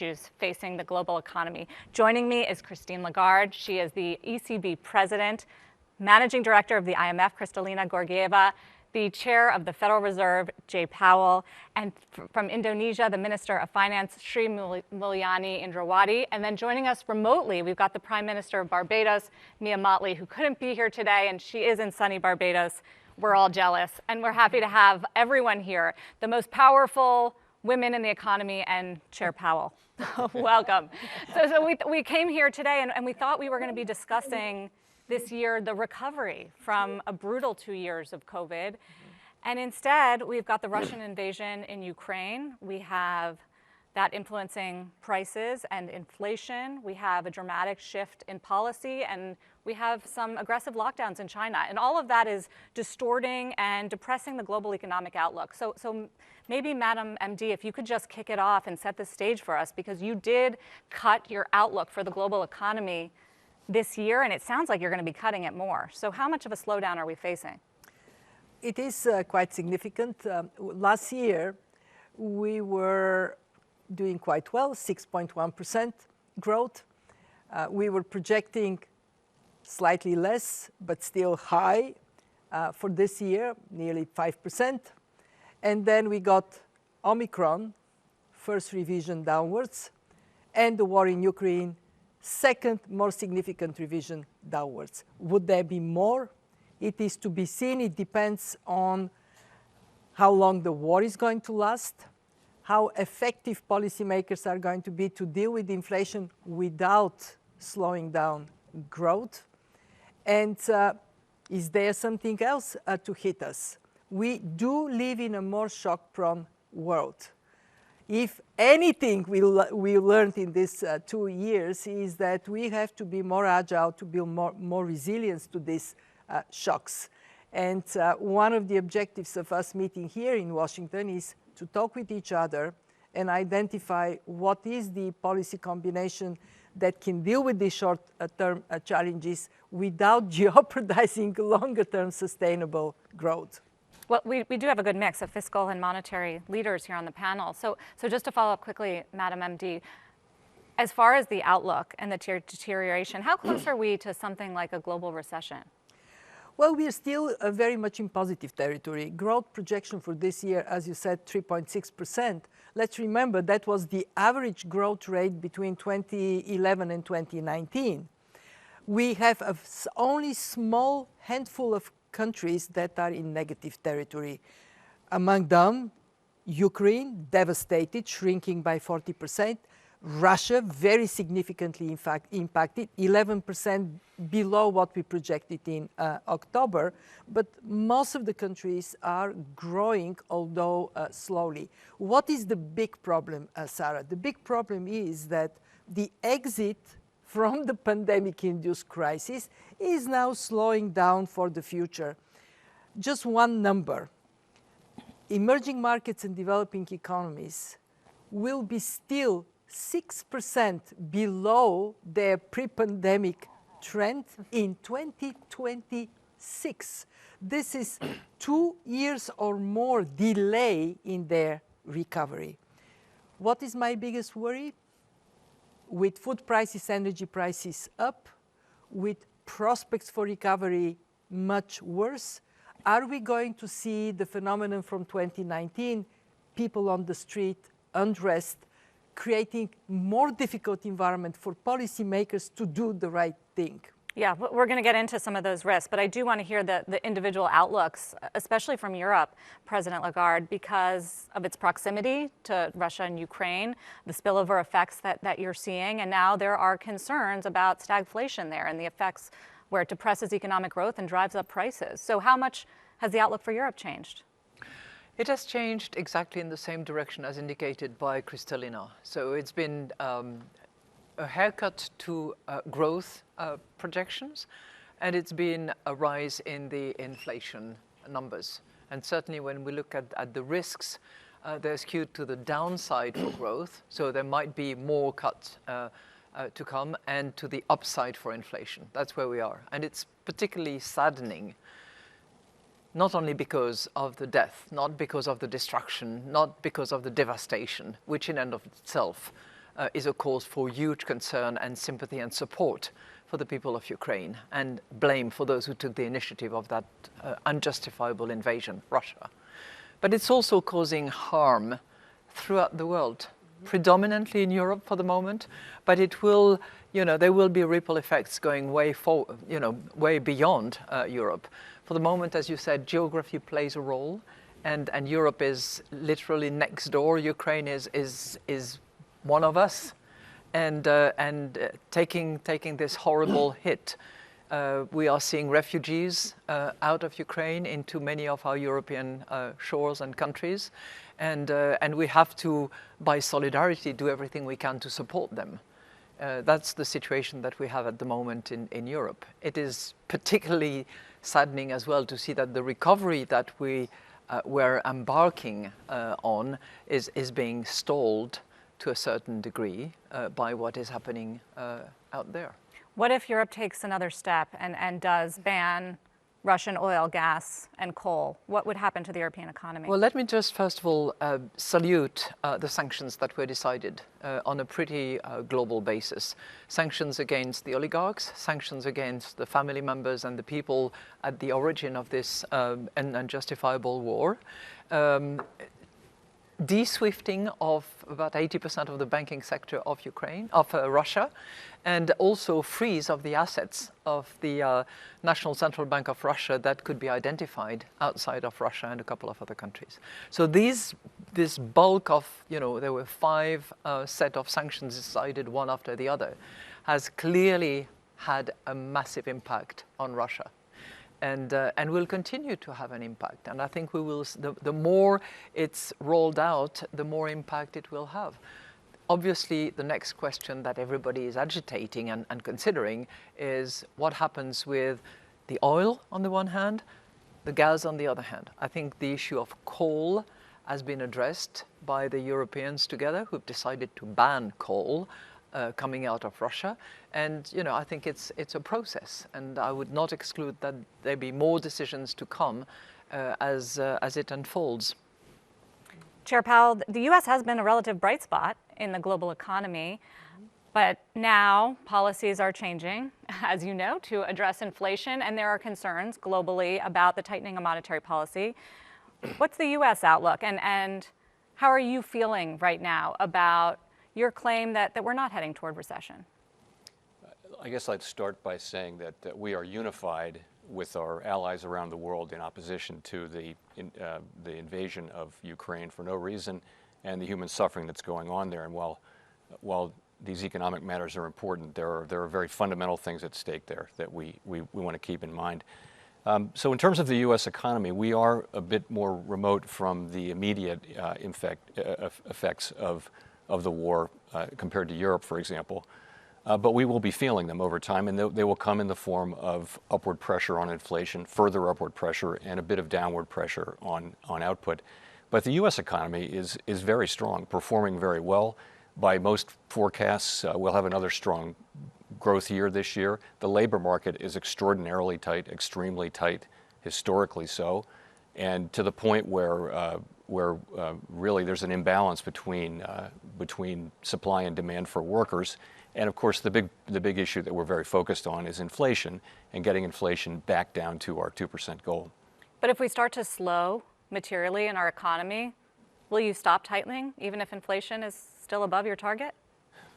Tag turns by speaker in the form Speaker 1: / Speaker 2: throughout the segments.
Speaker 1: issues facing the global economy. Joining me is Christine Lagarde. She is the ECB president, managing director of the IMF, Kristalina Georgieva, the chair of the Federal Reserve, Jay Powell, and from Indonesia, the Minister of Finance, Sri Mulyani Indrawati. And then joining us remotely, we've got the Prime Minister of Barbados, Mia Mottley, who couldn't be here today, and she is in sunny Barbados. We're all jealous, and we're happy to have everyone here, the most powerful women in the economy, and Chair Powell. Welcome. So we came here today, and we thought we were going to be discussing this year the recovery from a brutal 2 years of COVID. And instead, we've got the Russian invasion in Ukraine. We have that influencing prices and inflation. We have a dramatic shift in policy, and we have some aggressive lockdowns in China. And all of that is distorting and depressing the global economic outlook. So maybe, Madam MD, if you could just kick it off and set the stage for us, because you did cut your outlook for the global economy this year, and it sounds like you're going to be cutting it more. So how much of a slowdown are we facing?
Speaker 2: It is quite significant. Last year, we were doing quite well, 6.1% growth. We were projecting slightly less, but still high for this year, nearly 5%. And then we got Omicron, first revision downwards, and the war in Ukraine, second more significant revision downwards. Would there be more? It is to be seen. It depends on how long the war is going to last, how effective policymakers are going to be to deal with inflation without slowing down growth. And is there something else to hit us? We do live in a more shock-prone world. If anything we learned in these 2 years is that we have to be more agile to build more resilience to these shocks. And one of the objectives of us meeting here in Washington is to talk with each other and identify what is the policy combination that can deal with these short-term challenges without jeopardizing longer-term sustainable growth.
Speaker 1: Well, we do have a good mix of fiscal and monetary leaders here on the panel. So just to follow up quickly, Madam MD, as far as the outlook and the deterioration, how close are we to something like a global recession?
Speaker 2: Well, we are still very much in positive territory. Growth projection for this year, as you said, 3.6%. Let's remember that was the average growth rate between 2011 and 2019. We have only small handful of countries that are in negative territory. Among them, Ukraine, devastated, shrinking by 40%. Russia, very significantly, in fact, impacted, 11% below what we projected in October. But most of the countries are growing, although slowly. What is the big problem, Sarah? The big problem is that the exit from the pandemic-induced crisis is now slowing down for the future. Just one number. Emerging markets and developing economies will be still 6% below their pre-pandemic trend in 2026. This is 2 years or more delay in their recovery. What is my biggest worry? With food prices, energy prices up, with prospects for recovery much worse, are we going to see the phenomenon from 2019, people on the street, unrest, creating more difficult environment for policymakers to do the right thing?
Speaker 1: Yeah, we're going to get into some of those risks, but I do want to hear the individual outlooks, especially from Europe, President Lagarde, because of its proximity to Russia and Ukraine, the spillover effects that you're seeing, and now there are concerns about stagflation there and the effects where it depresses economic growth and drives up prices. So how much has the outlook for Europe changed?
Speaker 3: It has changed exactly in the same direction as indicated by Kristalina. So it's been a haircut to growth projections, and it's been a rise in the inflation numbers. And certainly when we look at the risks, they're skewed to the downside for growth, so there might be more cuts to come, and to the upside for inflation. That's where we are. And it's particularly saddening, not only because of the death, not because of the destruction, not because of the devastation, which in and of itself is a cause for huge concern and sympathy and support for the people of Ukraine, and blame for those who took the initiative of that unjustifiable invasion, Russia. But it's also causing harm throughout the world, predominantly in Europe for the moment, but it will, there will be ripple effects going way beyond Europe. For the moment, as you said, geography plays a role, and Europe is literally next door. Ukraine is one of us, and taking this horrible hit. We are seeing refugees out of Ukraine into many of our European shores and countries, and we have to, by solidarity, do everything we can to support them. That's the situation that we have at the moment in Europe. It is particularly saddening as well to see that the recovery that we're embarking on is being stalled to a certain degree by what is happening out there.
Speaker 1: What if Europe takes another step and does ban Russian oil, gas, and coal? What would happen to the European economy?
Speaker 3: Well, let me just first of all salute the sanctions that were decided on a pretty global basis. Sanctions against the oligarchs, sanctions against the family members and the people at the origin of this unjustifiable war. De-swifting of about 80% of the banking sector of Russia, and also freeze of the assets of the National Central Bank of Russia that could be identified outside of Russia and a couple of other countries. So this bulk of, there were 5 set of sanctions decided one after the other, has clearly had a massive impact on Russia. And will continue to have an impact. And I think we will. The more it's rolled out, the more impact it will have. Obviously, the next question that everybody is agitating and considering is what happens with the oil on the one hand, the gas on the other hand. I think the issue of coal has been addressed by the Europeans together, who've decided to ban coal coming out of Russia, and I think it's a process, and I would not exclude that there be more decisions to come as it unfolds.
Speaker 1: Chair Powell, the U.S. has been a relative bright spot in the global economy, but now policies are changing, as you know, to address inflation, and there are concerns globally about the tightening of monetary policy. What's the U.S. outlook, and how are you feeling right now about your claim that we're not heading toward recession?
Speaker 4: I guess I'd start by saying that we are unified with our allies around the world in opposition to the invasion of Ukraine for no reason, and the human suffering that's going on there. And while these economic matters are important, there are very fundamental things at stake there that we want to keep in mind. So in terms of the U.S. economy, we are a bit more remote from the immediate effects of the war compared to Europe, for example. But we will be feeling them over time, and they will come in the form of upward pressure on inflation, further upward pressure, and a bit of downward pressure on output. But the U.S. economy is very strong, performing very well. By most forecasts, we'll have another strong growth year this year. The labor market is extraordinarily tight, extremely tight, historically so, and to the point where really there's an imbalance between supply and demand for workers. And of course, the big issue that we're very focused on is inflation, and getting inflation back down to our 2% goal.
Speaker 1: But if we start to slow materially in our economy, will you stop tightening, even if inflation is still above your target?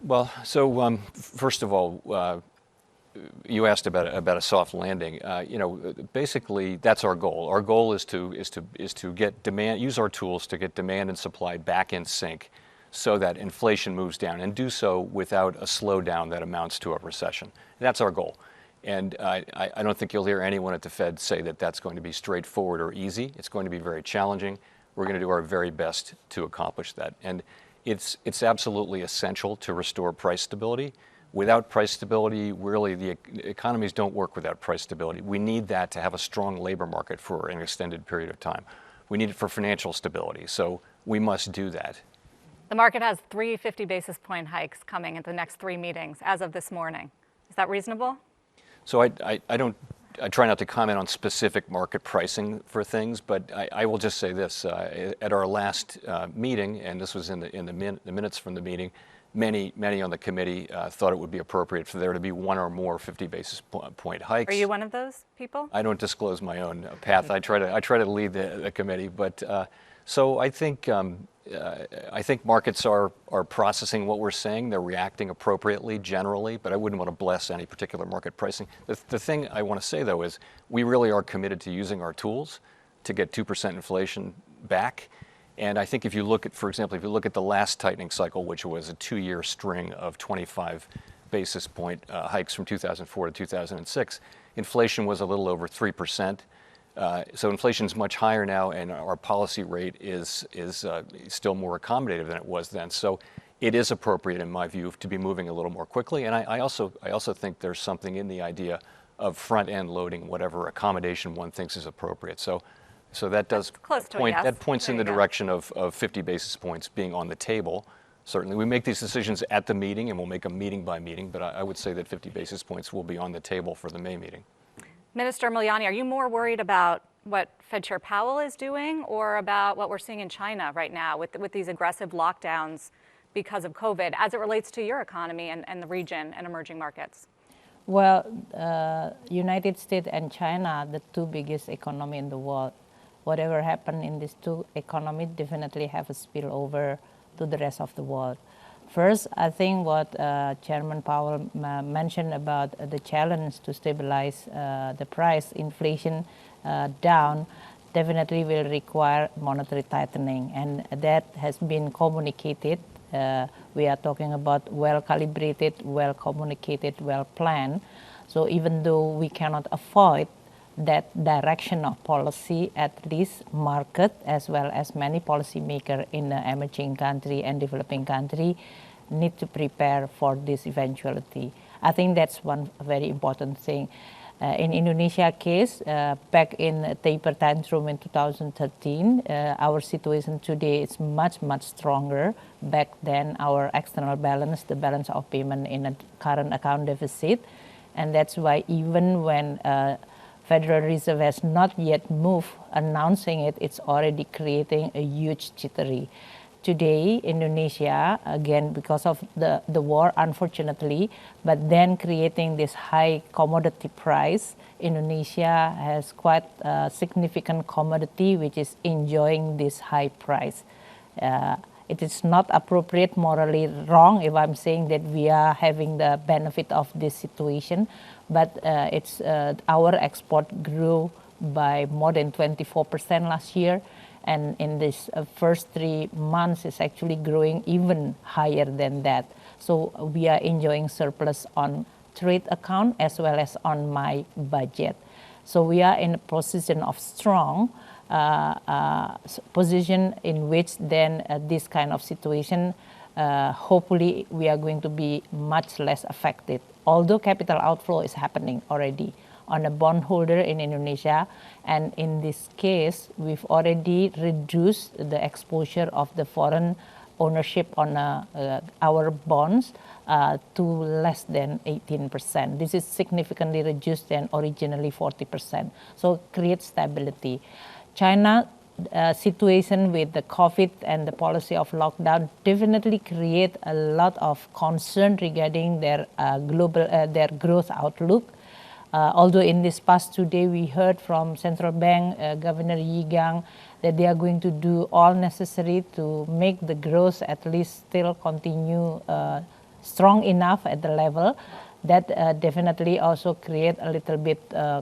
Speaker 4: Well, so first of all, you asked about a soft landing. Basically, that's our goal. Our goal is to get demand, use our tools to get demand and supply back in sync, so that inflation moves down, and do so without a slowdown that amounts to a recession. That's our goal. And I don't think you'll hear anyone at the Fed say that that's going to be straightforward or easy. It's going to be very challenging. We're going to do our very best to accomplish that. And it's absolutely essential to restore price stability. Without price stability, really the economies don't work without price stability. We need that to have a strong labor market for an extended period of time. We need it for financial stability, so we must do that.
Speaker 1: The market has 3 50 basis point hikes coming at the next 3 meetings as of this morning. Is that reasonable?
Speaker 4: So I try not to comment on specific market pricing for things, but I will just say this. At our last meeting, and this was in the minutes from the meeting, many on the committee thought it would be appropriate for there to be one or more 50 basis point hikes.
Speaker 1: Are you one of those people?
Speaker 4: I don't disclose my own path. I try to lead the committee, but so I think markets are processing what we're saying. They're reacting appropriately generally, but I wouldn't want to bless any particular market pricing. The thing I want to say though is we really are committed to using our tools to get 2% inflation back. And I think if you look at, for example, if you look at the last tightening cycle, which was a 2-year string of 25 basis point hikes from 2004 to 2006, inflation was a little over 3%. So inflation is much higher now, and our policy rate is still more accommodative than it was then. So it is appropriate, in my view, to be moving a little more quickly. And I also think there's something in the idea of front-end loading whatever accommodation one thinks is appropriate. So that does point, that points in the direction of 50 basis points being on the table. Certainly, we make these decisions at the meeting, and we'll make them meeting by meeting, but I would say that 50 basis points will be on the table for the May meeting.
Speaker 1: Minister Miliani, are you more worried about what Fed Chair Powell is doing or about what we're seeing in China right now with these aggressive lockdowns because of COVID as it relates to your economy and the region and emerging markets?
Speaker 5: Well, United States and China, the two biggest economies in the world. Whatever happened in these two economies definitely have a spillover to the rest of the world. First, I think what Chairman Powell mentioned about the challenge to stabilize the price inflation down definitely will require monetary tightening, and that has been communicated. We are talking about well-calibrated, well-communicated, well-planned. So even though we cannot avoid that direction of policy, at least market as well as many policymakers in the emerging country and developing country need to prepare for this eventuality. I think that's one very important thing. In Indonesia case, back in taper tantrum in 2013, our situation today is much stronger. Back then, our external balance, the balance of payment in a current account deficit, and that's why even when Federal Reserve has not yet moved announcing it, it's already creating a huge jittery. Today, Indonesia, again, because of the war, unfortunately, but then creating this high commodity price, Indonesia has quite a significant commodity which is enjoying this high price. It is not appropriate, morally wrong if I'm saying that we are having the benefit of this situation, but it's our export grew by more than 24% last year, and in this first 3 months it's actually growing even higher than that. So we are enjoying surplus on trade account as well as on my budget. So we are in a position of strong position in which then this kind of situation, hopefully we are going to be much less affected. Although capital outflow is happening already on a bondholder in Indonesia, and in this case, we've already reduced the exposure of the foreign ownership on our bonds to less than 18%. This is significantly reduced than originally 40%. So create stability. China situation with the COVID and the policy of lockdown definitely create a lot of concern regarding their their growth outlook. Although in this past 2 days we heard from Central Bank Governor Yi Gang that they are going to do all necessary to make the growth at least still continue strong enough at the level. That definitely also create a little bit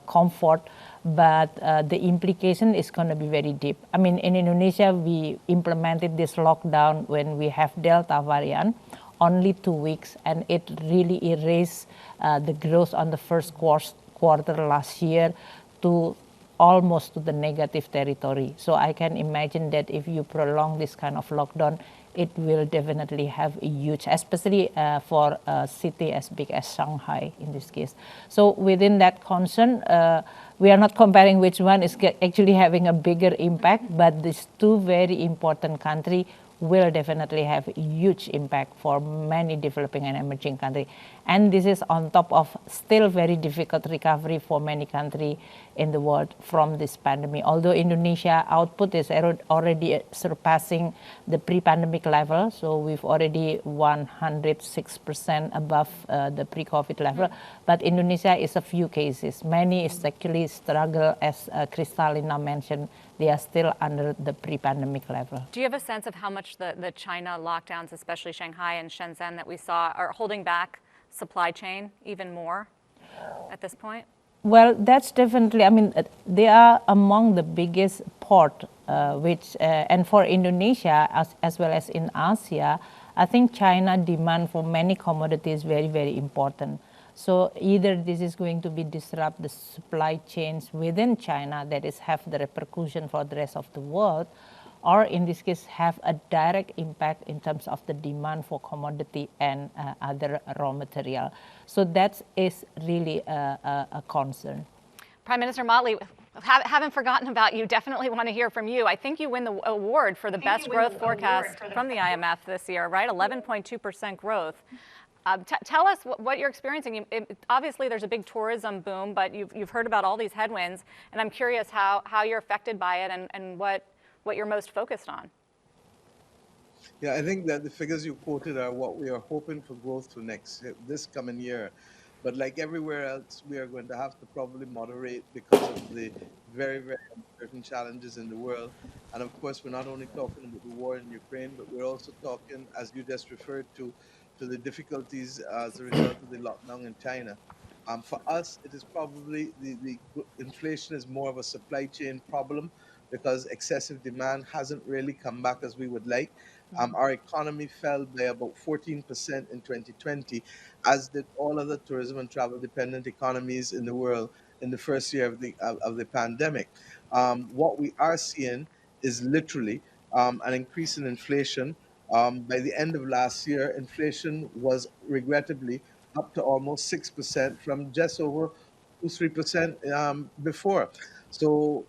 Speaker 5: comfort, but the implication is going to be very deep. I mean, in Indonesia, we implemented this lockdown when we have Delta variant, only 2 weeks, and it really erased the growth on the first quarter last year to almost to the negative territory. So I can imagine that if you prolong this kind of lockdown, it will definitely have a huge, especially for a city as big as Shanghai in this case. So within that concern, we are not comparing which one is actually having a bigger impact, but these two very important countries will definitely have a huge impact for many developing and emerging countries. And this is on top of still very difficult recovery for many countries in the world from this pandemic. Although Indonesia output is already surpassing the pre-pandemic level, so we've already 106% above the pre-COVID level. But Indonesia is a few cases. Many is actually struggle, as Kristalina mentioned, they are still under the pre-pandemic level.
Speaker 1: Do you have a sense of how much the China lockdowns, especially Shanghai and Shenzhen that we saw, are holding back supply chain even more at this point?
Speaker 5: Well, that's definitely, I mean, they are among the biggest port, and for Indonesia, as well as in Asia, I think China demand for many commodities very, very important. So either this is going to be disrupt the supply chains within China, that is have the repercussion for the rest of the world, or in this case have a direct impact in terms of the demand for commodity and other raw material. So that is really a concern.
Speaker 1: Prime Minister Motley, haven't forgotten about you. Definitely want to hear from you. I think you win the award for the best growth forecast from the IMF this year, right? 11.2% growth. Tell us what you're experiencing. Obviously, there's a big tourism boom, but you've heard about all these headwinds, and I'm curious how you're affected by it and what you're most focused on.
Speaker 6: Yeah, I think that the figures you quoted are what we are hoping for growth for this coming year. But like everywhere else, we are going to have to probably moderate because of the very, very uncertain challenges in the world. And of course, we're not only talking about the war in Ukraine, but we're also talking, as you just referred to the difficulties as a result of the lockdown in China. For us, it is probably the inflation is more of a supply chain problem because excessive demand hasn't really come back as we would like. Our economy fell by about 14% in 2020, as did all other tourism and travel dependent economies in the world in the first year of the pandemic. What we are seeing is literally an increase in inflation. By the end of last year, inflation was regrettably up to almost 6% from just over 2-3% before. So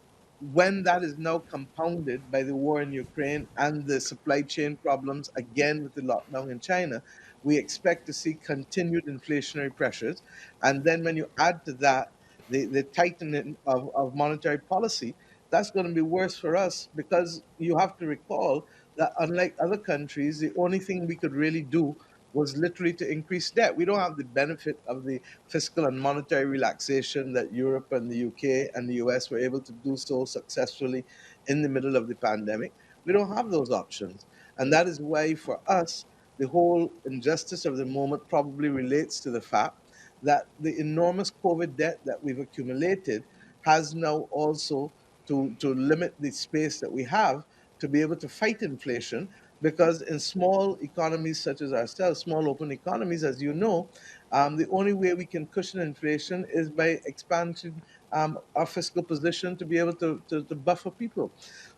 Speaker 6: when that is now compounded by the war in Ukraine and the supply chain problems again with the lockdown in China, we expect to see continued inflationary pressures. And then when you add to that the tightening of monetary policy, that's going to be worse for us because you have to recall that unlike other countries, the only thing we could really do was literally to increase debt. We don't have the benefit of the fiscal and monetary relaxation that Europe and the UK and the US were able to do so successfully in the middle of the pandemic. We don't have those options. And that is why, for us, the whole injustice of the moment probably relates to the fact that the enormous COVID debt that we've accumulated has now also to limit the space that we have to be able to fight inflation, because in small economies such as ourselves, small open economies, as you know, the only way we can cushion inflation is by expanding our fiscal position to be able to buffer people.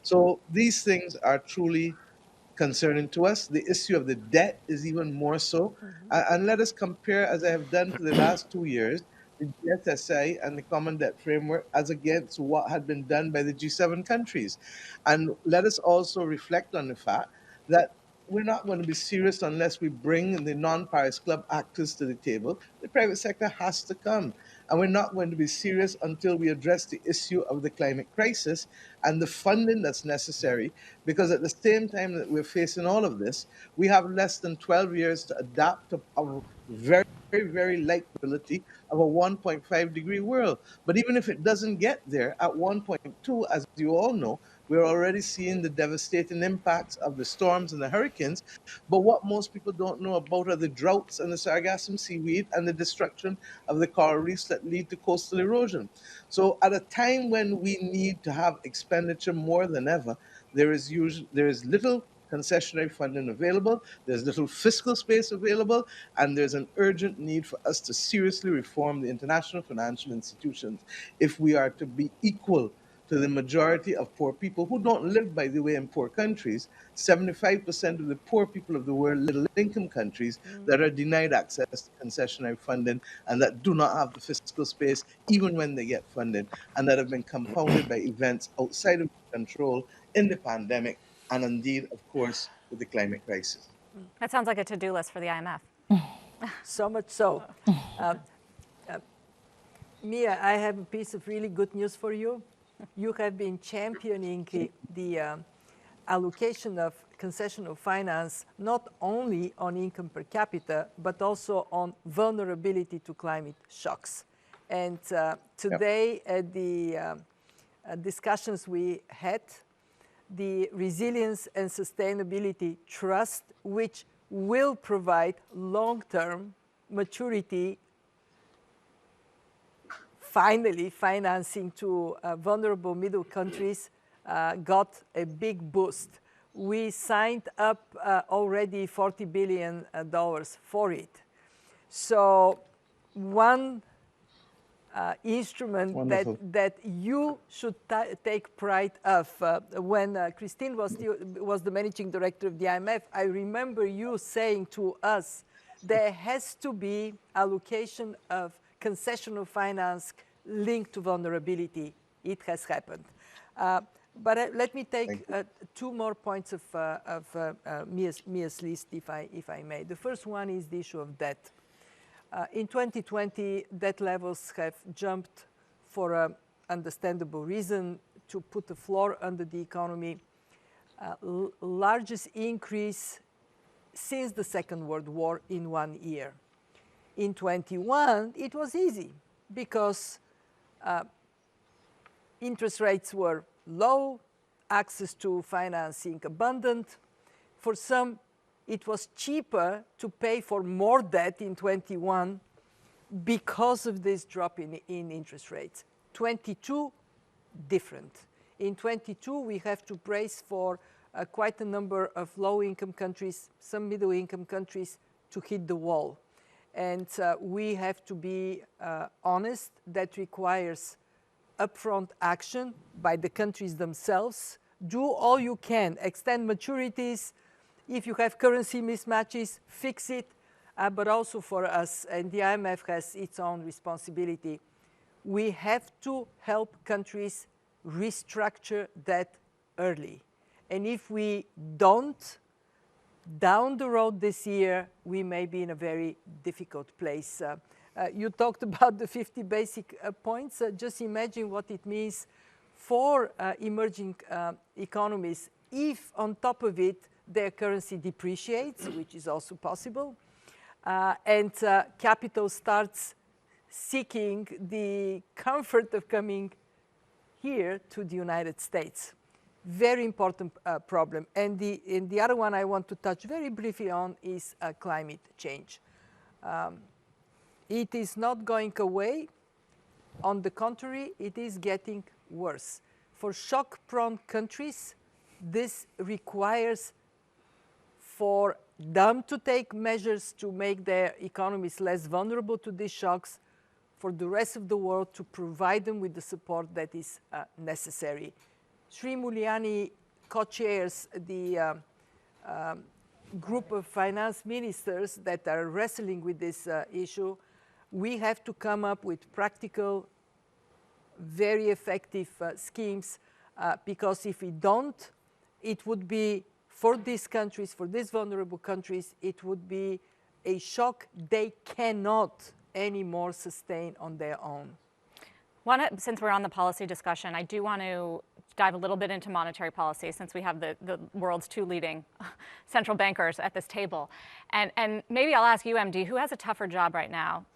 Speaker 6: So these things are truly concerning to us. The issue of the debt is even more so. And let us compare, as I have done for the last 2 years, the GSSI and the Common Debt Framework as against what had been done by the G7 countries. And let us also reflect on the fact that we're not going to be serious unless we bring the non-Paris Club actors to the table. The private sector has to come. And we're not going to be serious until we address the issue of the climate crisis and the funding that's necessary, because at the same time that we're facing all of this, we have less than 12 years to adapt to a very, very light probability of a 1.5-degree world. But even if it doesn't get there at 1.2, as you all know, we're already seeing the devastating impacts of the storms and the hurricanes. But what most people don't know about are the droughts and the sargassum seaweed and the destruction of the coral reefs that lead to coastal erosion. So at a time when we need to have expenditure more than ever, there is little concessionary funding available, there's little fiscal space available, and there's an urgent need for us to seriously reform the international financial institutions if we are to be equal to the majority of poor people who don't live, by the way, in poor countries. 75% of the poor people of the world live in middle-income countries that are denied access to concessionary funding and that do not have the fiscal space even when they get funding, and that have been compounded by events outside of control in the pandemic and indeed, of course, with the climate crisis.
Speaker 1: That sounds like a to-do list for the IMF.
Speaker 2: So much so. Mia, I have a piece of really good news for you. You have been championing the allocation of concessional finance, not only on income per capita, but also on vulnerability to climate shocks. And today, at the discussions we had, the Resilience and Sustainability Trust, which will provide long-term maturity, finally financing to vulnerable middle countries, got a big boost. We signed up already $40 billion for it. So one instrument that you should take pride of. When Christine was the managing director of the IMF, I remember you saying to us, there has to be allocation of concessional finance linked to vulnerability. It has happened. But let me take two more points of Mia's list, if I may. The first one is the issue of debt. In 2020, debt levels have jumped for an understandable reason, to put a floor under the economy. Largest increase since the Second World War in 1 year. In 21, it was easy because interest rates were low, access to financing abundant. For some, it was cheaper to pay for more debt in 21 because of this drop in interest rates. 22, different. In 22, we have to brace for quite a number of low-income countries, some middle-income countries, to hit the wall. And we have to be honest. That requires upfront action by the countries themselves. Do all you can, extend maturities. If you have currency mismatches, fix it. But also for us, and the IMF has its own responsibility, we have to help countries restructure debt early. And if we don't, down the road this year, we may be in a very difficult place. You talked about the 50 basic points. Just imagine what it means for emerging economies if, on top of it, their currency depreciates, which is also possible, and capital starts seeking the comfort of coming here to the United States. Very important problem. And the other one I want to touch very briefly on is climate change. It is not going away. On the contrary, it is getting worse. For shock-prone countries, this requires for them to take measures to make their economies less vulnerable to these shocks, for the rest of the world to provide them with the support that is necessary. Sri Mulyani co-chairs the group of finance ministers that are wrestling with this issue. We have to come up with practical, very effective schemes, because if we don't, it would be, for these countries, for these vulnerable countries, it would be a shock they cannot anymore sustain on their own.
Speaker 1: Since we're on the policy discussion, I do want to dive a little bit into monetary policy, since we have the world's two leading central bankers at this table. And maybe I'll ask you, MD, who has a tougher job right now,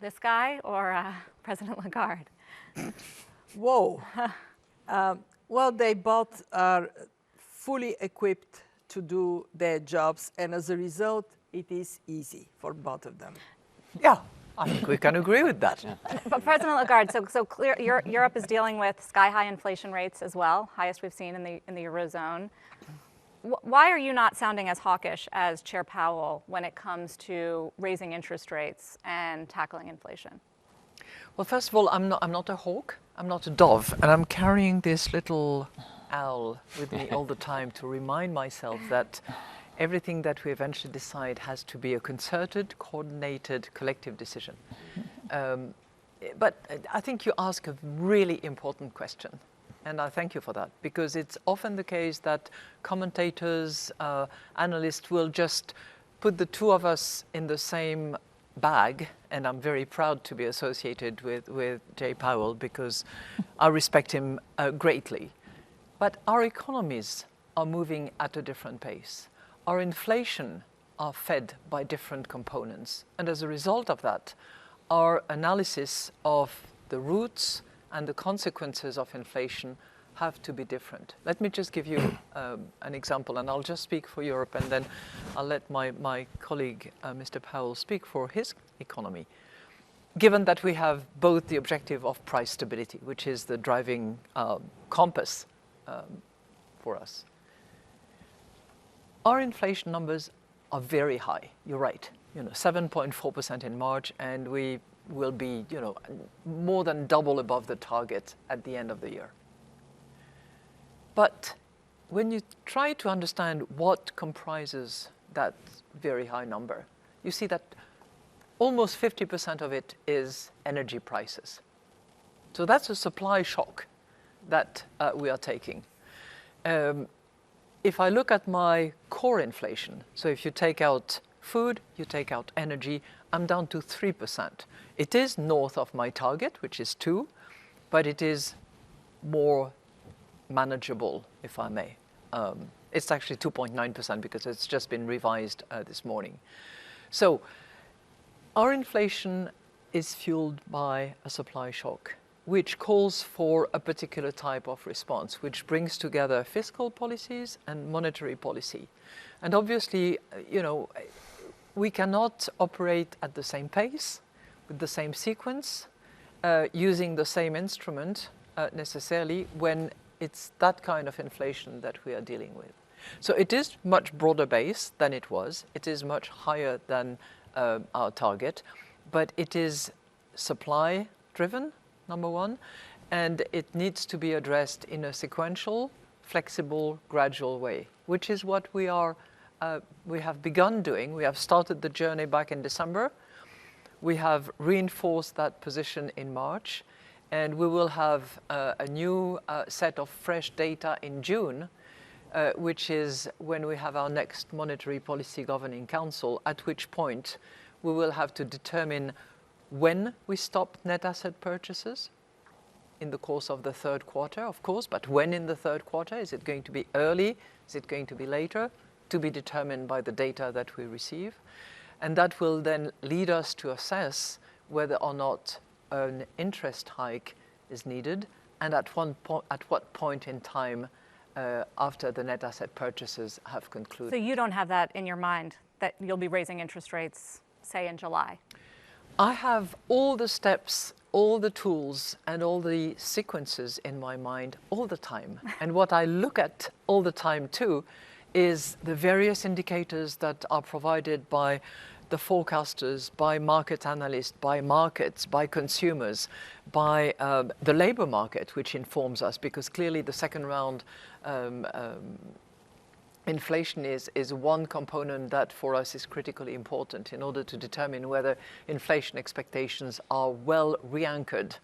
Speaker 1: this guy or President Lagarde?
Speaker 2: Whoa. Well, they both are fully equipped to do their jobs, and as a result, it is easy for both of them.
Speaker 3: Yeah, I think we can agree with that.
Speaker 1: But President Lagarde, so clear, Europe is dealing with sky-high inflation rates as well, highest we've seen in the Eurozone. Why are you not sounding as hawkish as Chair Powell when it comes to raising interest rates and tackling inflation?
Speaker 3: Well, first of all, I'm not a hawk, I'm not a dove, and I'm carrying this little owl with me all the time to remind myself that everything that we eventually decide has to be a concerted, coordinated, collective decision. But I think you ask a really important question, and I thank you for that, because it's often the case that commentators, analysts will just put the two of us in the same bag, and I'm very proud to be associated with Jay Powell because I respect him greatly. But our economies are moving at a different pace. Our inflation are fed by different components. And as a result of that, our analysis of the roots and the consequences of inflation have to be different. Let me just give you an example, and I'll just speak for Europe, and then I'll let my colleague, Mr. Powell, speak for his economy. Given that we have both the objective of price stability, which is the driving compass for us. Our inflation numbers are very high. You're right. 7.4% in March, and we will be, more than double above the target at the end of the year. But when you try to understand what comprises that very high number, you see that almost 50% of it is energy prices. So that's a supply shock that we are taking. If I look at my core inflation, so if you take out food, you take out energy, I'm down to 3%. It is north of my target, which is 2%, but it is more manageable, if I may. It's actually 2.9% because it's just been revised this morning. So our inflation is fueled by a supply shock, which calls for a particular type of response, which brings together fiscal policies and monetary policy. And obviously, we cannot operate at the same pace, with the same sequence, using the same instrument necessarily when it's that kind of inflation that we are dealing with. So it is much broader base than it was. It is much higher than our target, but it is supply driven, number one, and it needs to be addressed in a sequential, flexible, gradual way, which is what we have begun doing. We have started the journey back in December. We have reinforced that position in March, and we will have a new set of fresh data in June, which is when we have our next Monetary Policy Governing Council, at which point we will have to determine when we stop net asset purchases in the course of the third quarter, of course, but when in the third quarter? Is it going to be early? Is it going to be later? To be determined by the data that we receive. And that will then lead us to assess whether or not an interest hike is needed, and at what point in time after the net asset purchases have concluded.
Speaker 1: So you don't have that in your mind, that you'll be raising interest rates, say, in July?
Speaker 3: I have all the steps, all the tools, and all the sequences in my mind all the time. And what I look at all the time too is the various indicators that are provided by the forecasters, by market analysts, by markets, by consumers, by the labor market, which informs us, because clearly the second round inflation is one component that for us is critically important in order to determine whether inflation expectations are well re-anchored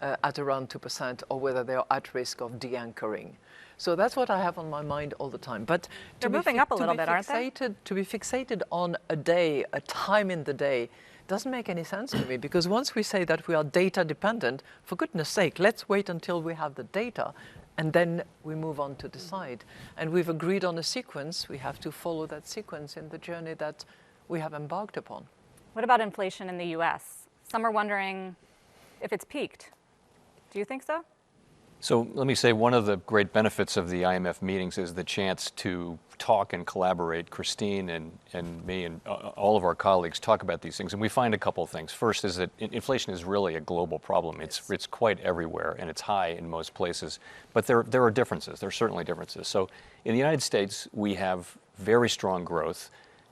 Speaker 3: at around 2% or whether they are at risk of de-anchoring. So that's what I have on my mind all the time. But
Speaker 1: they're moving up a little bit, aren't they?
Speaker 3: To be fixated on a day, a time in the day, doesn't make any sense to me, because once we say that we are data dependent, for goodness sake, let's wait until we have the data and then we move on to decide. And we've agreed on a sequence. We have to follow that sequence in the journey that we have embarked upon.
Speaker 1: What about inflation in the US? Some are wondering if it's peaked. Do you think so?
Speaker 4: So let me say one of the great benefits of the IMF meetings is the chance to talk and collaborate. Christine and me and all of our colleagues talk about these things, and we find a couple of things. First is that inflation is really a global problem. It's quite everywhere, and it's high in most places. But there are differences. There are certainly differences. So in the United States, we have very strong growth,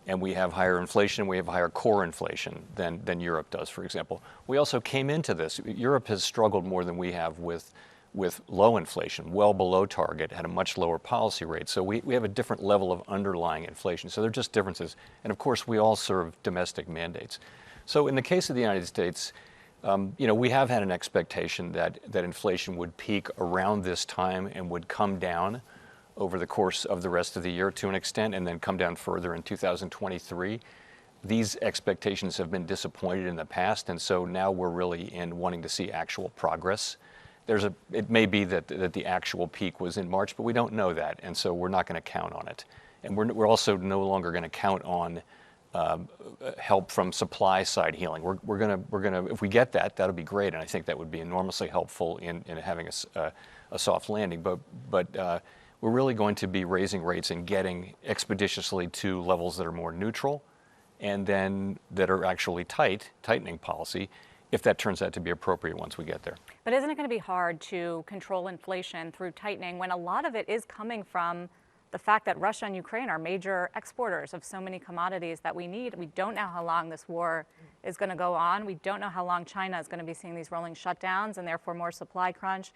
Speaker 4: and we have higher inflation. We have higher core inflation than Europe does, for example. We also came into this. Europe has struggled more than we have with low inflation, well below target, had a much lower policy rate. So we have a different level of underlying inflation. So they're just differences. And of course, we all serve domestic mandates. So in the case of the United States, We have had an expectation that inflation would peak around this time and would come down over the course of the rest of the year to an extent, and then come down further in 2023. These expectations have been disappointed in the past, and so now we're really in wanting to see actual progress. It may be that the actual peak was in March, but we don't know that, and so we're not going to count on it. And we're also no longer going to count on help from supply side healing. We're gonna if we get that, that'll be great, and I think that would be enormously helpful in having a soft landing. But we're really going to be raising rates and getting expeditiously to levels that are more neutral, and then that are actually tightening policy, if that turns out to be appropriate once we get there.
Speaker 1: But isn't it going to be hard to control inflation through tightening when a lot of it is coming from the fact that Russia and Ukraine are major exporters of so many commodities that we need? We don't know how long this war is going to go on. We don't know how long China is going to be seeing these rolling shutdowns and therefore more supply crunch.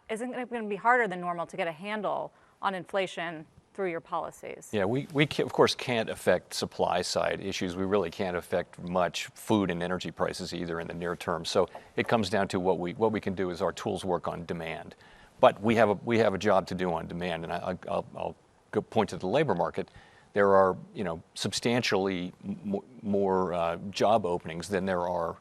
Speaker 1: Isn't it going to be harder than normal to get a handle on inflation through your policies?
Speaker 4: Yeah, we of course can't affect supply side issues. We really can't affect much food and energy prices either in the near term. So it comes down to what we can do is our tools work on demand. But we have a job to do on demand, and I'll go point to the labor market. There are substantially more job openings than there are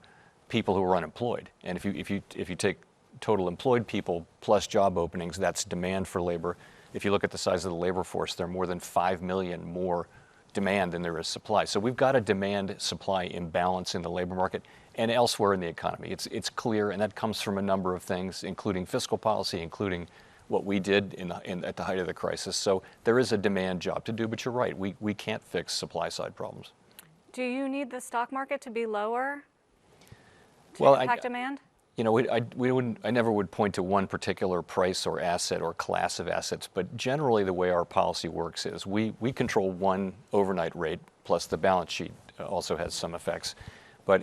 Speaker 4: people who are unemployed. And if you take total employed people plus job openings, that's demand for labor. If you look at the size of the labor force, there are more than 5 million more demand than there is supply. So we've got a demand-supply imbalance in the labor market and elsewhere in the economy. It's clear, and that comes from a number of things, including fiscal policy, including what we did at the height of the crisis. So there is a demand job to do, but you're right, we can't fix supply-side problems.
Speaker 1: Do you need the stock market to be lower to
Speaker 4: Well,
Speaker 1: impact demand?
Speaker 4: I never would point to one particular price or asset or class of assets, but generally the way our policy works is we control one overnight rate, plus the balance sheet also has some effects.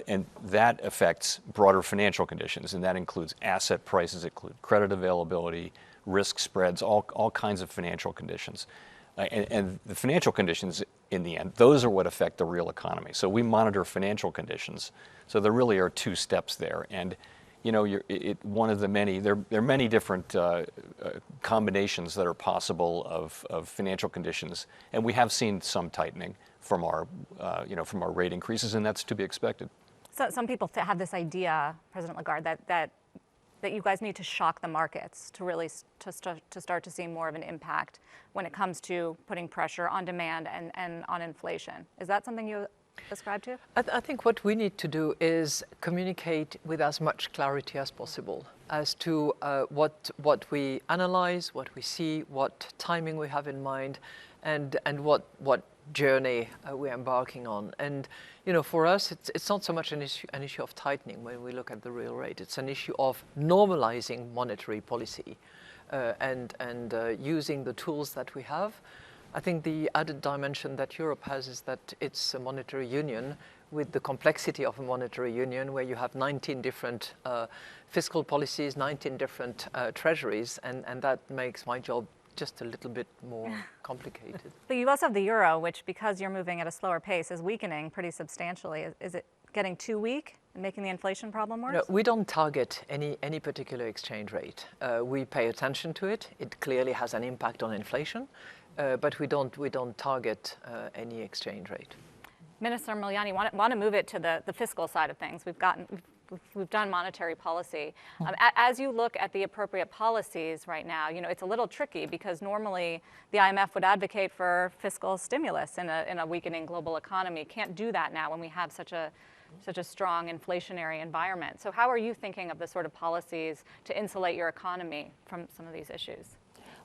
Speaker 4: And that affects broader financial conditions, and that includes asset prices, include credit availability, risk spreads, all kinds of financial conditions. And the financial conditions, in the end, those are what affect the real economy. So we monitor financial conditions. So there really are two steps there. And one of the many, there are many different combinations that are possible of financial conditions, and we have seen some tightening from our rate increases, and that's to be expected.
Speaker 1: So some people have this idea, President Lagarde, that you guys need to shock the markets to really start to see more of an impact when it comes to putting pressure on demand and on inflation. Is that something you ascribe to?
Speaker 3: I think what we need to do is communicate with as much clarity as possible as to what we analyze, what we see, what timing we have in mind, and what journey we're embarking on. And for us, it's not so much an issue of tightening when we look at the real rate. It's an issue of normalizing monetary policy and using the tools that we have. I think the added dimension that Europe has is that it's a monetary union with the complexity of a monetary union where you have 19 different fiscal policies, 19 different treasuries, and that makes my job just a little bit more complicated.
Speaker 1: But you also have the euro, which, because you're moving at a slower pace, is weakening pretty substantially. Is it getting too weak and making the inflation problem worse?
Speaker 3: No, we don't target any particular exchange rate. We pay attention to it. It clearly has an impact on inflation. But we don't target any exchange rate.
Speaker 1: Minister Miliani, want to move it to the fiscal side of things. We've done monetary policy. As you look at the appropriate policies right now, it's a little tricky because normally the IMF would advocate for fiscal stimulus in a weakening global economy. Can't do that now when we have such a strong inflationary environment. So how are you thinking of the sort of policies to insulate your economy from some of these issues?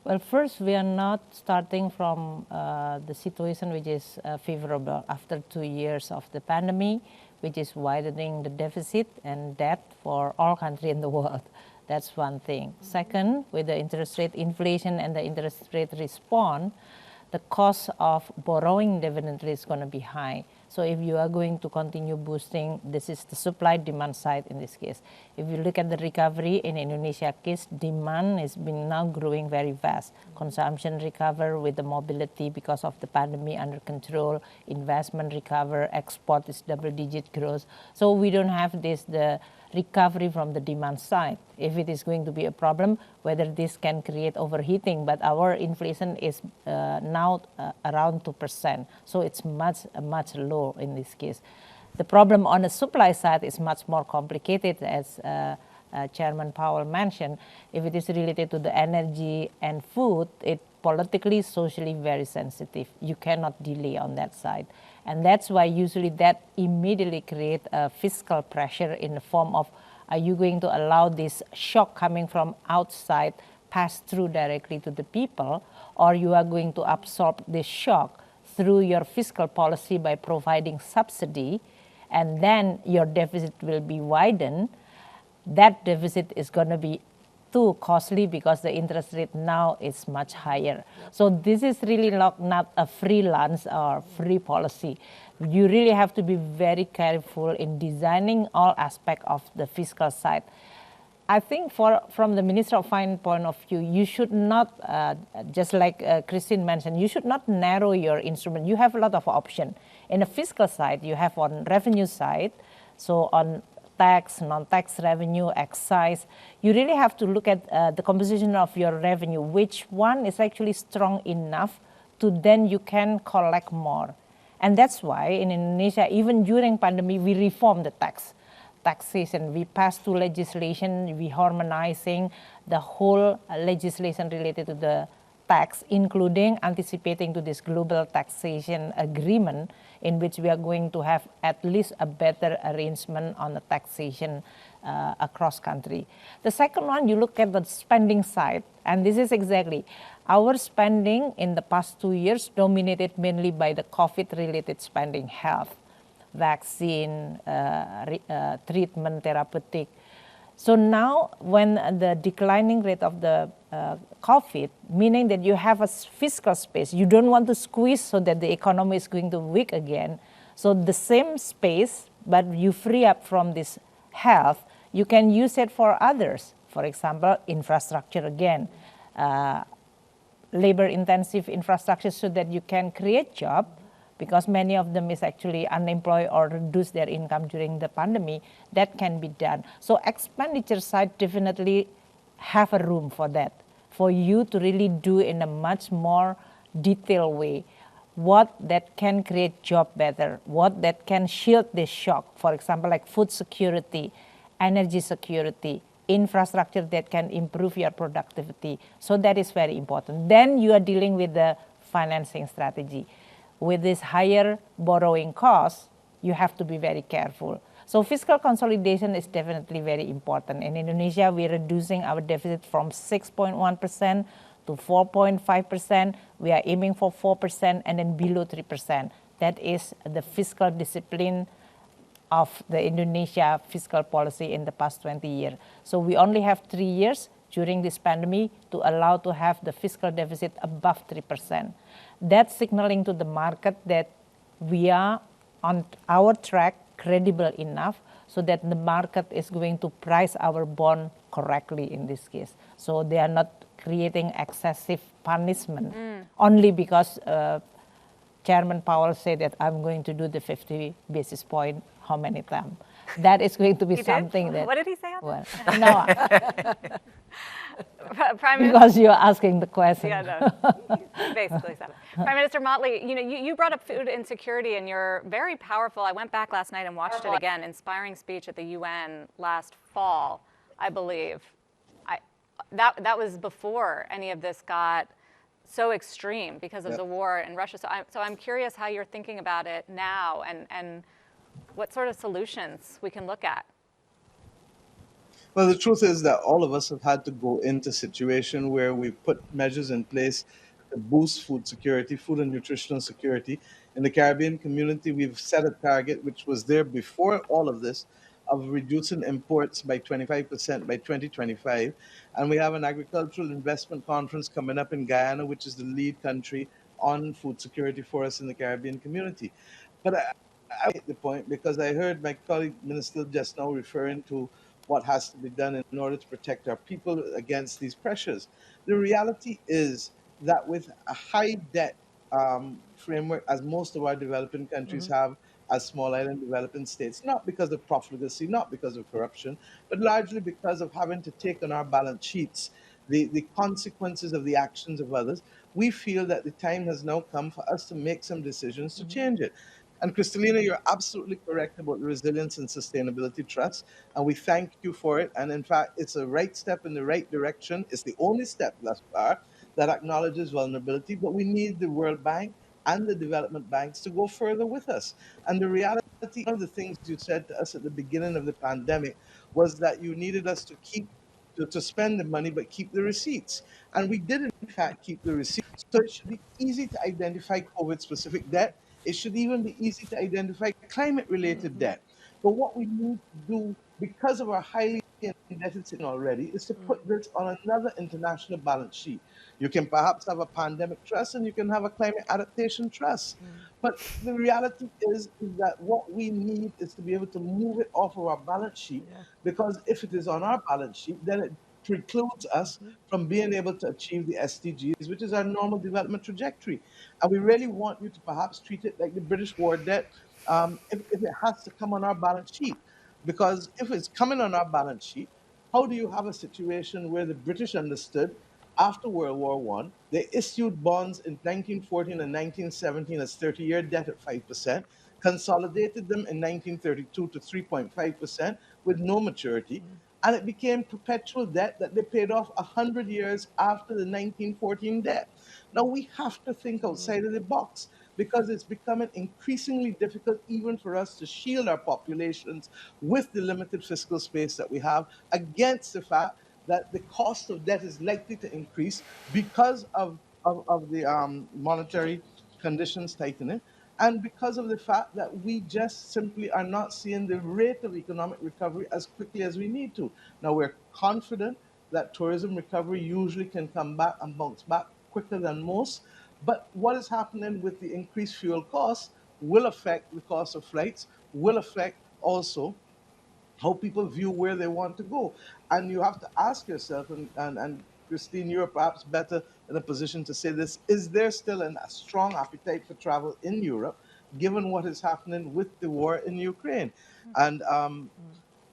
Speaker 5: Well, first, we are not starting from the situation which is favorable after 2 years of the pandemic, which is widening the deficit and debt for all countries in the world. That's one thing. Second, with the interest rate inflation and the interest rate response, the cost of borrowing definitely is going to be high. So if you are going to continue boosting, this is the supply demand side in this case. If you look at the recovery in Indonesia case, demand has been now growing very fast. Consumption recover with the mobility because of the pandemic under control, investment recover, export is double-digit growth. So we don't have the recovery from the demand side. If it is going to be a problem, whether this can create overheating, but our inflation is now around 2%, so it's much low in this case. The problem on the supply side is much more complicated, as Chairman Powell mentioned. If it is related to the energy and food, it politically, socially very sensitive. You cannot delay on that side. And that's why usually that immediately create a fiscal pressure in the form of, are you going to allow this shock coming from outside pass through directly to the people, or you are going to absorb this shock through your fiscal policy by providing subsidy, and then your deficit will be widened. That deficit is going to be too costly because the interest rate now is much higher. So this is really not a free lunch or free policy. You really have to be very careful in designing all aspects of the fiscal side. I think from the Minister of Finance point of view, you should not, just like Christine mentioned, you should not narrow your instrument. You have a lot of options. In the fiscal side, you have on revenue side, so on tax, non-tax revenue, excise, you really have to look at the composition of your revenue, which one is actually strong enough to then you can collect more. And that's why in Indonesia, even during pandemic, we reformed the taxation. We passed through legislation, we harmonizing the whole legislation related to the tax, including anticipating to this global taxation agreement, in which we are going to have at least a better arrangement on the taxation across country. The second one, you look at the spending side, and this is exactly our spending in the past 2 years dominated mainly by the COVID-related spending, health, vaccine, treatment, therapeutic. So now when the declining rate of the COVID, meaning that you have a fiscal space, you don't want to squeeze so that the economy is going to weak again. So the same space, but you free up from this health, you can use it for others. For example, infrastructure again, labor-intensive infrastructure so that you can create job, because many of them is actually unemployed or reduce their income during the pandemic, that can be done. So expenditure side definitely have a room for that, for you to really do in a much more detailed way. What that can create job better, what that can shield this shock, for example, like food security, energy security, infrastructure that can improve your productivity. So that is very important. Then you are dealing with the financing strategy. With this higher borrowing costs, you have to be very careful. So fiscal consolidation is definitely very important. In Indonesia, we're reducing our deficit from 6.1% to 4.5%. We are aiming for 4% and then below 3%. That is the fiscal discipline of the Indonesia fiscal policy in the past 20 years. So we only have 3 years during this pandemic to allow to have the fiscal deficit above 3%. That's signaling to the market that we are on our track, credible enough, so that the market is going to price our bond correctly in this case. So they are not creating excessive punishment only because Chairman Powell said that I'm going to do the 50 basis point how many times. That is going to be something that...
Speaker 1: What did he say?
Speaker 5: Well, no.
Speaker 1: Prime Minister,
Speaker 5: because you're asking the question.
Speaker 1: Yeah, no, he basically said it. Prime Minister Motley, you brought up food insecurity, and you're very powerful. I went back last night and watched it again. Inspiring speech at the UN last fall, I believe. That was before any of this got so extreme because of the war in Russia. So I'm curious how you're thinking about it now, and what sort of solutions we can look at.
Speaker 6: Well, the truth is that all of us have had to go into a situation where we've put measures in place to boost food security, food and nutritional security. In the Caribbean community, we've set a target, which was there before all of this, of reducing imports by 25% by 2025. And we have an agricultural investment conference coming up in Guyana, which is the lead country on food security for us in the Caribbean community. But I make the point because I heard my colleague Minister just now referring to what has to be done in order to protect our people against these pressures. The reality is that with a high debt framework, as most of our developing countries have, as small island developing states, not because of profligacy, not because of corruption, but largely because of having to take on our balance sheets the consequences of the actions of others, we feel that the time has now come for us to make some decisions to change it. And Kristalina, you're absolutely correct about the Resilience and Sustainability Trust, and we thank you for it. And in fact, it's a right step in the right direction. It's the only step thus far that acknowledges vulnerability, but we need the World Bank and the development banks to go further with us. And the reality, one of the things you said to us at the beginning of the pandemic was that you needed us to to spend the money, but keep the receipts. And we did, in fact, keep the receipts. So it should be easy to identify COVID specific debt. It should even be easy to identify climate related debt. But what we need to do, because of our highly indebted situation already, is to put this on another international balance sheet. You can perhaps have a pandemic trust and you can have a climate adaptation trust. But the reality is that what we need is to be able to move it off of our balance sheet, because if it is on our balance sheet, then it precludes us from being able to achieve the SDGs, which is our normal development trajectory. And we really want you to perhaps treat it like the British war debt, if it has to come on our balance sheet. Because if it's coming on our balance sheet, how do you have a situation where the British understood after World War One, they issued bonds in 1914 and 1917 as 30-year debt at 5%, consolidated them in 1932 to 3.5% with no maturity, and it became perpetual debt that they paid off 100 years after the 1914 debt. Now we have to think outside of the box because it's becoming increasingly difficult even for us to shield our populations with the limited fiscal space that we have against the fact that the cost of debt is likely to increase because of the monetary conditions tightening, and because of the fact that we just simply are not seeing the rate of economic recovery as quickly as we need to. Now, we're confident that tourism recovery usually can come back and bounce back quicker than most, but what is happening with the increased fuel costs will affect the cost of flights, will affect also how people view where they want to go. And you have to ask yourself, and Christine, you're perhaps better in a position to say this, is there still a strong appetite for travel in Europe, given what is happening with the war in Ukraine? And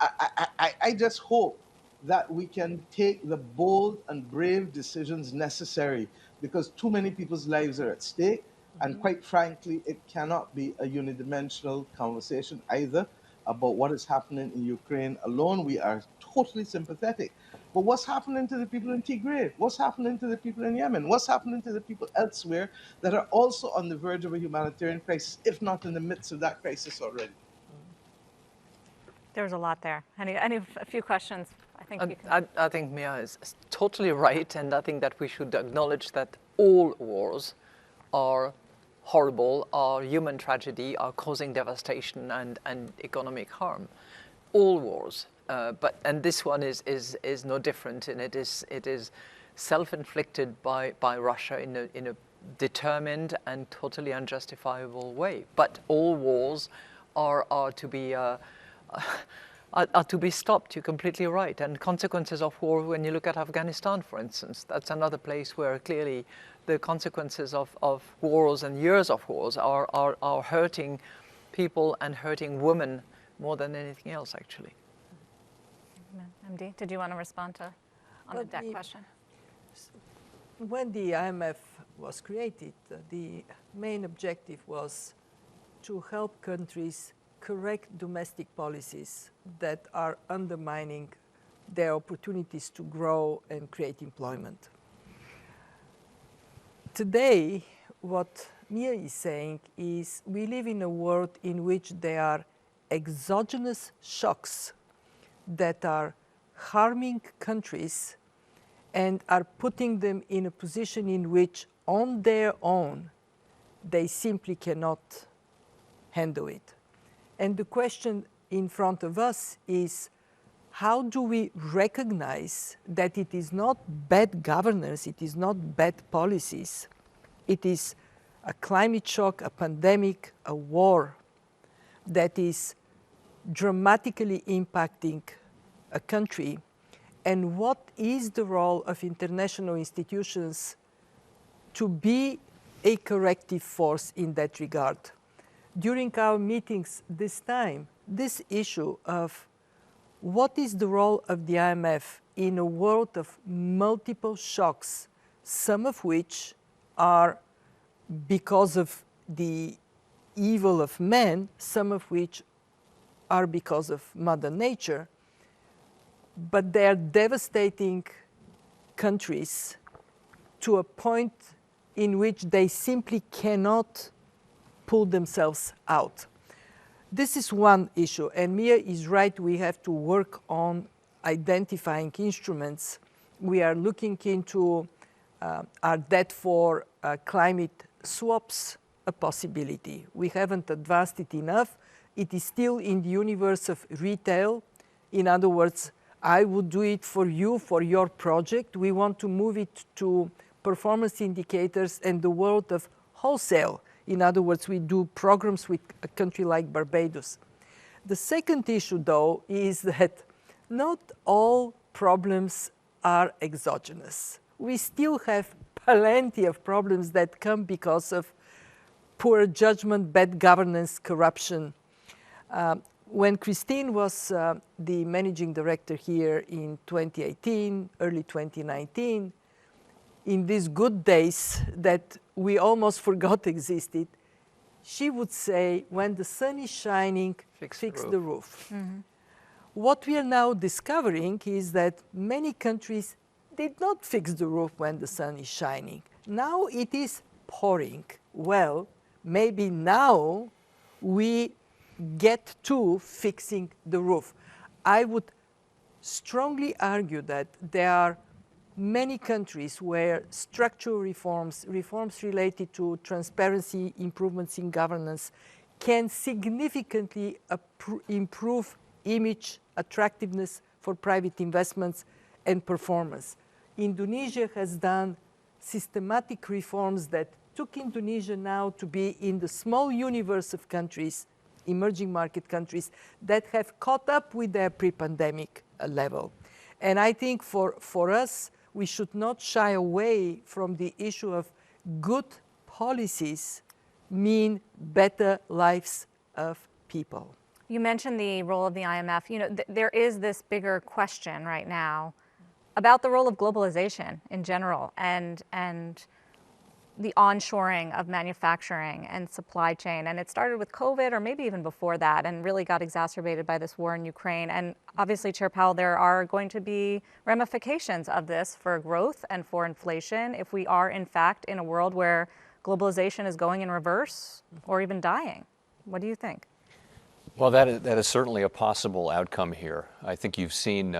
Speaker 6: I just hope that we can take the bold and brave decisions necessary, because too many people's lives are at stake. And quite frankly, it cannot be a unidimensional conversation either about what is happening in Ukraine alone. We are totally sympathetic. But what's happening to the people in Tigray? What's happening to the people in Yemen? What's happening to the people elsewhere that are also on the verge of a humanitarian crisis, if not in the midst of that crisis already?
Speaker 1: There's a lot there. A few questions? I think you can.
Speaker 3: I think Mia is totally right, and I think that we should acknowledge that all wars are horrible, are human tragedy, are causing devastation and economic harm. All wars, and this one is no different, and it is self-inflicted by Russia in a determined and totally unjustifiable way. But all wars are to be stopped. You're completely right. And consequences of war, when you look at Afghanistan, for instance, that's another place where clearly the consequences of wars and years of wars are hurting people and hurting women more than anything else, actually.
Speaker 1: MD, did you want to respond on the debt question?
Speaker 2: When the IMF was created, the main objective was to help countries correct domestic policies that are undermining their opportunities to grow and create employment. Today, what Mia is saying is we live in a world in which there are exogenous shocks that are harming countries and are putting them in a position in which on their own they simply cannot handle it. And the question in front of us is, how do we recognize that it is not bad governance, it is not bad policies, it is a climate shock, a pandemic, a war that is dramatically impacting a country, and what is the role of international institutions to be a corrective force in that regard. During our meetings this time, this issue of what is the role of the IMF in a world of multiple shocks, some of which are because of the evil of man, some of which are because of Mother Nature, but they are devastating countries to a point in which they simply cannot pull themselves out. This is one issue, and Mia is right, we have to work on identifying instruments. We are looking into our debt for climate swaps a possibility. We haven't advanced it enough. It is still in the universe of retail. In other words, I would do it for you, for your project. We want to move it to performance indicators and the world of wholesale. In other words, we do programs with a country like Barbados. The second issue, though, is that not all problems are exogenous. We still have plenty of problems that come because of poor judgment, bad governance, corruption. When Christine was the managing director here in 2018, early 2019, in these good days that we almost forgot existed, she would say, when the sun is shining, fix the roof. Mm-hmm. What we are now discovering is that many countries did not fix the roof when the sun is shining. Now it is pouring. Well, maybe now we get to fixing the roof. I would strongly argue that there are many countries where structural reforms related to transparency, improvements in governance, can significantly improve image, attractiveness for private investments and performance. Indonesia has done systematic reforms that took Indonesia now to be in the small universe of countries, emerging market countries, that have caught up with their pre-pandemic level. And I think for us, we should not shy away from the issue of good policies mean better lives of people.
Speaker 1: You mentioned the role of the IMF. You know, there is this bigger question right now about the role of globalization in general and the onshoring of manufacturing and supply chain. And it started with COVID, or maybe even before that, and really got exacerbated by this war in Ukraine. And obviously, Chair Powell, there are going to be ramifications of this for growth and for inflation if we are, in fact, in a world where globalization is going in reverse or even dying. What do you think?
Speaker 4: Well, that is certainly a possible outcome here. I think you've seen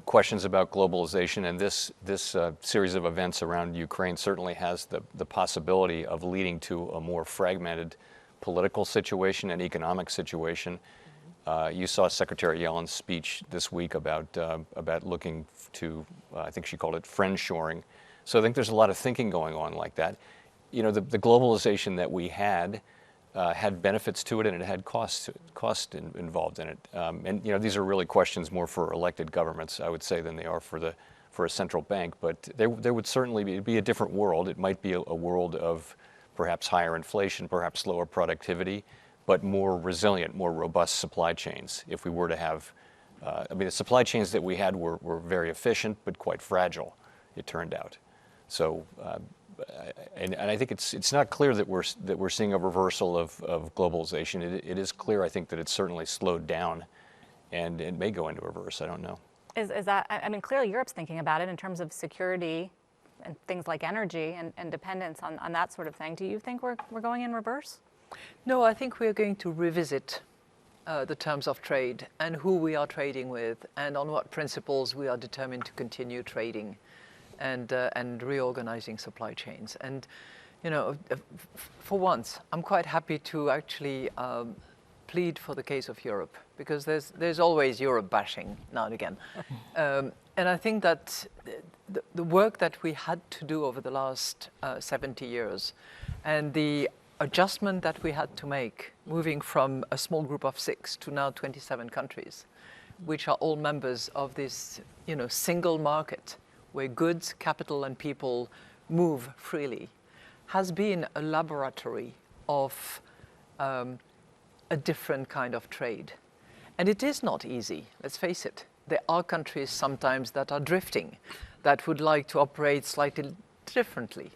Speaker 4: questions about globalization, and this series of events around Ukraine certainly has the possibility of leading to a more fragmented political situation and economic situation. You saw Secretary Yellen's speech this week about looking to, I think she called it friendshoring. So I think there's a lot of thinking going on like that. You know, the globalization that we had benefits to it, and it had cost involved in it. And you know, these are really questions more for elected governments, I would say, than they are for a central bank. But there would certainly be a different world. It might be a world of perhaps higher inflation, perhaps lower productivity, but more resilient, more robust supply chains. If we were to have, I mean, the supply chains that we had were very efficient, but quite fragile, it turned out. So. And I think it's not clear that we're seeing a reversal of globalization. It is clear, I think, that it's certainly slowed down, and it may go into reverse. I don't know.
Speaker 1: Is that? I mean, clearly Europe's thinking about it in terms of security and things like energy and dependence on that sort of thing. Do you think we're going in reverse?
Speaker 3: No, I think we are going to revisit the terms of trade and who we are trading with, and on what principles we are determined to continue trading. And reorganizing supply chains. And, you know, for once, I'm quite happy to actually plead for the case of Europe, because there's always Europe bashing now and again. And I think that the work that we had to do over the last 70 years and the adjustment that we had to make, moving from a small group of 6 to now 27 countries, which are all members of this, single market where goods, capital, and people move freely, has been a laboratory of a different kind of trade. And it is not easy, let's face it. There are countries sometimes that are drifting, that would like to operate slightly differently,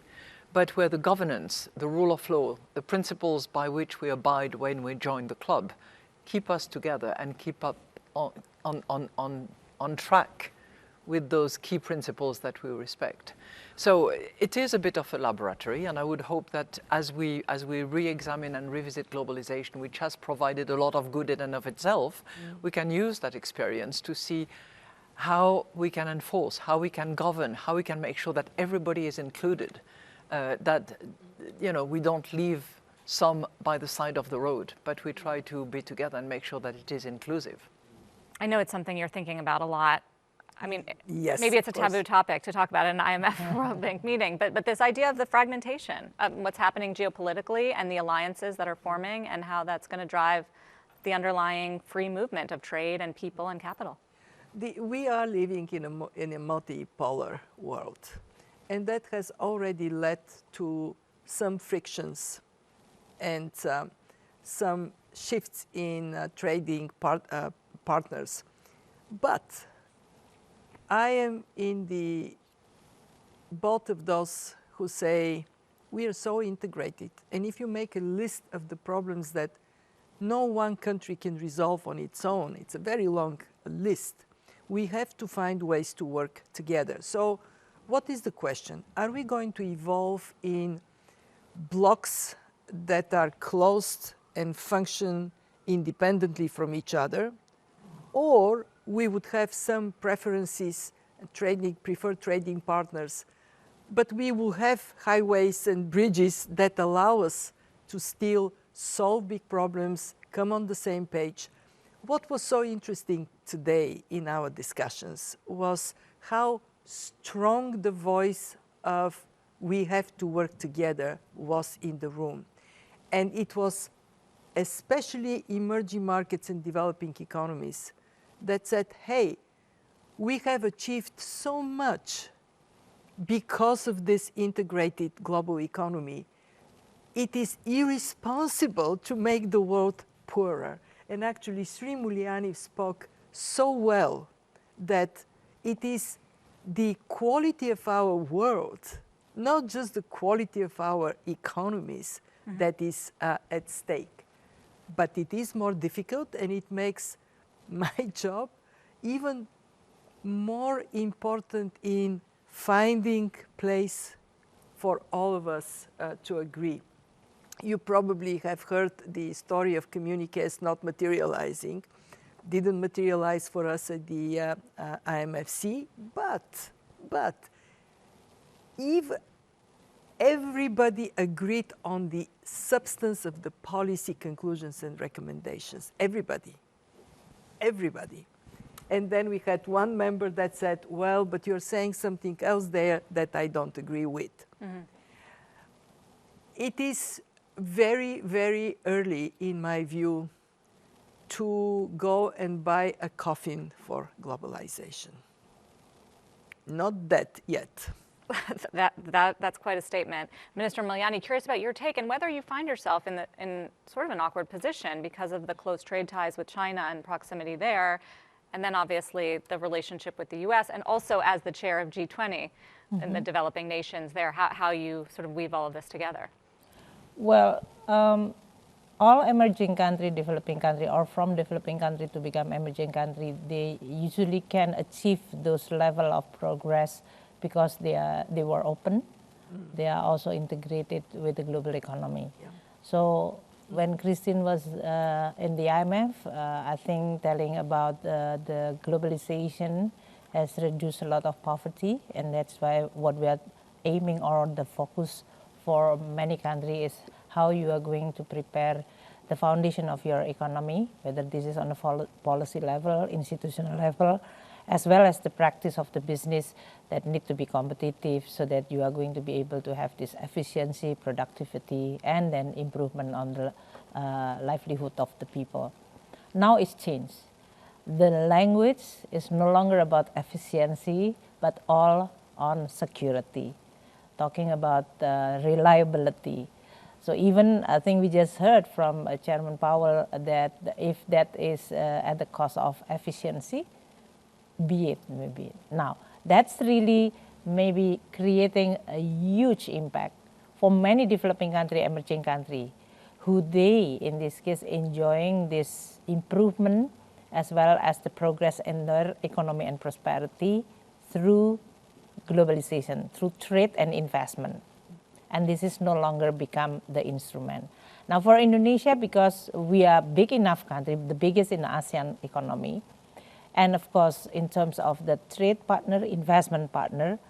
Speaker 3: but where the governance, the rule of law, the principles by which we abide when we join the club keep us together and keep up on track with those key principles that we respect. So it is a bit of a laboratory, and I would hope that as we re-examine and revisit globalization, which has provided a lot of good in and of itself, we can use that experience to see how we can enforce, how we can govern, how we can make sure that everybody is included, that we don't leave some by the side of the road, but we try to be together and make sure that it is inclusive.
Speaker 1: I know it's something you're thinking about a lot. I mean,
Speaker 2: Yes,
Speaker 1: maybe it's a
Speaker 2: of course.
Speaker 1: taboo topic to talk about in an IMF World Bank meeting, but this idea of the fragmentation, what's happening geopolitically and the alliances that are forming and how that's going to drive the underlying free movement of trade and people and capital.
Speaker 2: We are living in a multipolar world, and that has already led to some frictions and some shifts in trading partners. But I am in the both of those who say we are so integrated, and if you make a list of the problems that no one country can resolve on its own, it's a very long list. We have to find ways to work together. So what is the question? Are we going to evolve in blocks that are closed and function independently from each other? Or we would have some preferences, preferred trading partners, but we will have highways and bridges that allow us to still solve big problems, come on the same page. What was so interesting today in our discussions was how strong the voice of we have to work together was in the room. And it was especially emerging markets and developing economies that said, hey, we have achieved so much because of this integrated global economy. It is irresponsible to make the world poorer. And actually, Sri Mulyani spoke so well that it is the quality of our world, not just the quality of our economies, that is at stake. But it is more difficult, and it makes my job even more important in finding place for all of us to agree. You probably have heard the story of communiques not materializing. Didn't materialize for us at the IMFC, but if everybody agreed on the substance of the policy conclusions and recommendations, everybody. And then we had one member that said, well, but you're saying something else there that I don't agree with. It is very, very early, in my view, to go and buy a coffin for globalization. Not that yet.
Speaker 1: That's quite a statement. Minister Mulyani, curious about your take and whether you find yourself in sort of an awkward position because of the close trade ties with China and proximity there, and then obviously the relationship with the US, and also as the chair of G20 and the developing nations there, how you sort of weave all of this together.
Speaker 5: Well, all emerging country, developing country, or from developing country to become emerging country, they usually can achieve those level of progress because they were open. They are also integrated with the global economy. Yeah. So when Christine was in the IMF, I think telling about the globalization has reduced a lot of poverty, and that's why what we are aiming, or the focus for many countries, is how you are going to prepare the foundation of your economy, whether this is on a policy level, institutional level, as well as the practice of the business that need to be competitive so that you are going to be able to have this efficiency, productivity, and then improvement on the livelihood of the people. Now it's changed. The language is no longer about efficiency, but all on security, talking about reliability. So even I think we just heard from Chairman Powell that if that is at the cost of efficiency, be it maybe. Now, that's really maybe creating a huge impact for many developing country, emerging country, who they, in this case, enjoying this improvement as well as the progress in their economy and prosperity through globalization, through trade and investment. And this is no longer become the instrument. Now for Indonesia, because we are big enough country, the biggest in the ASEAN economy, and of course in terms of the trade partner, investment partner,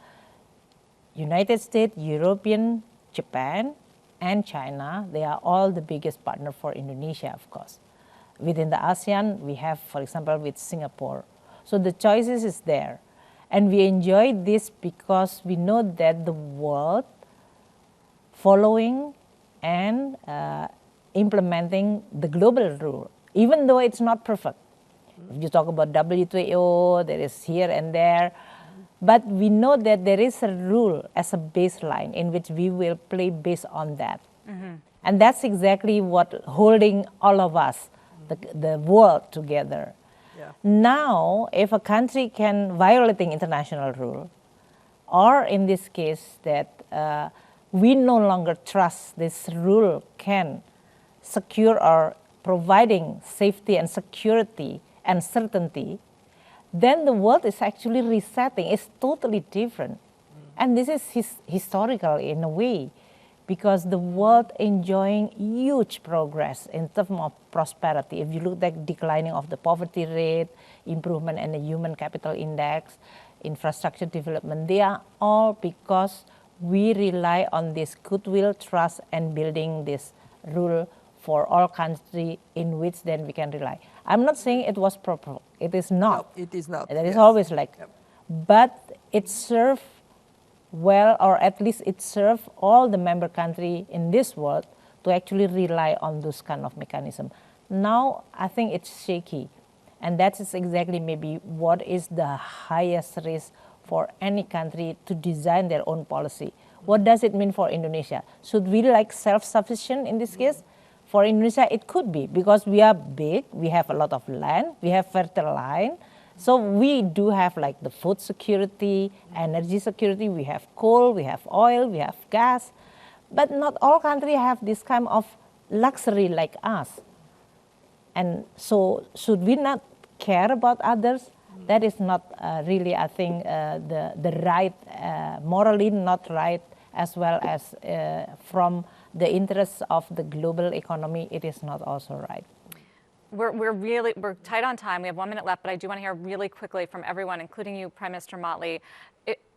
Speaker 5: United States, European, Japan, and China, they are all the biggest partner for Indonesia, of course. Within the ASEAN, we have, for example, with Singapore. So the choices is there. And we enjoy this because we know that the world following and implementing the global rule, even though it's not perfect. If you talk about WTO, there is here and there, but we know that there is a rule as a baseline in which we will play based on that. And that's exactly what holding all of us, the world together.
Speaker 2: Yeah.
Speaker 5: Now, if a country can violating international rule, or in this case that we no longer trust this rule can secure or providing safety and security and certainty, then the world is actually resetting. It's totally different. And this is historical in a way, because the world enjoying huge progress in terms of prosperity. If you look at declining of the poverty rate, improvement in the human capital index, infrastructure development, they are all because we rely on this goodwill, trust, and building this rule for all countries in which then we can rely. I'm not saying it was proper. It is not.
Speaker 2: No, it is not.
Speaker 5: That is
Speaker 2: Yes.
Speaker 5: always like,
Speaker 2: Yep.
Speaker 5: but it served well, or at least it served all the member country in this world to actually rely on those kind of mechanism. Now, I think it's shaky. And that is exactly maybe what is the highest risk for any country to design their own policy. What does it mean for Indonesia? Should we like self-sufficient in this case? For Indonesia, it could be, because we are big, we have a lot of land, we have fertile land. So we do have like the food security, energy security, we have coal, we have oil, we have gas. But not all countries have this kind of luxury like us. And so should we not care about others? That is not really, I think, the right, morally not right, as well as from the interests of the global economy, it is not also right.
Speaker 1: We're tight on time. We have 1 minute left, but I do want to hear really quickly from everyone, including you, Prime Minister Motley.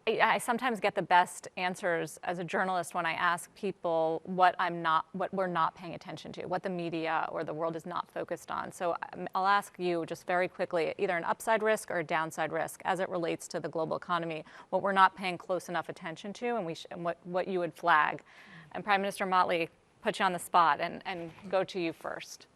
Speaker 1: I sometimes get the best answers as a journalist when I ask people what we're not paying attention to, what the media or the world is not focused on. So I'll ask you just very quickly, either an upside risk or a downside risk as it relates to the global economy, what we're not paying close enough attention to, and what you would flag. And Prime Minister Motley, put you on the spot and go to you first.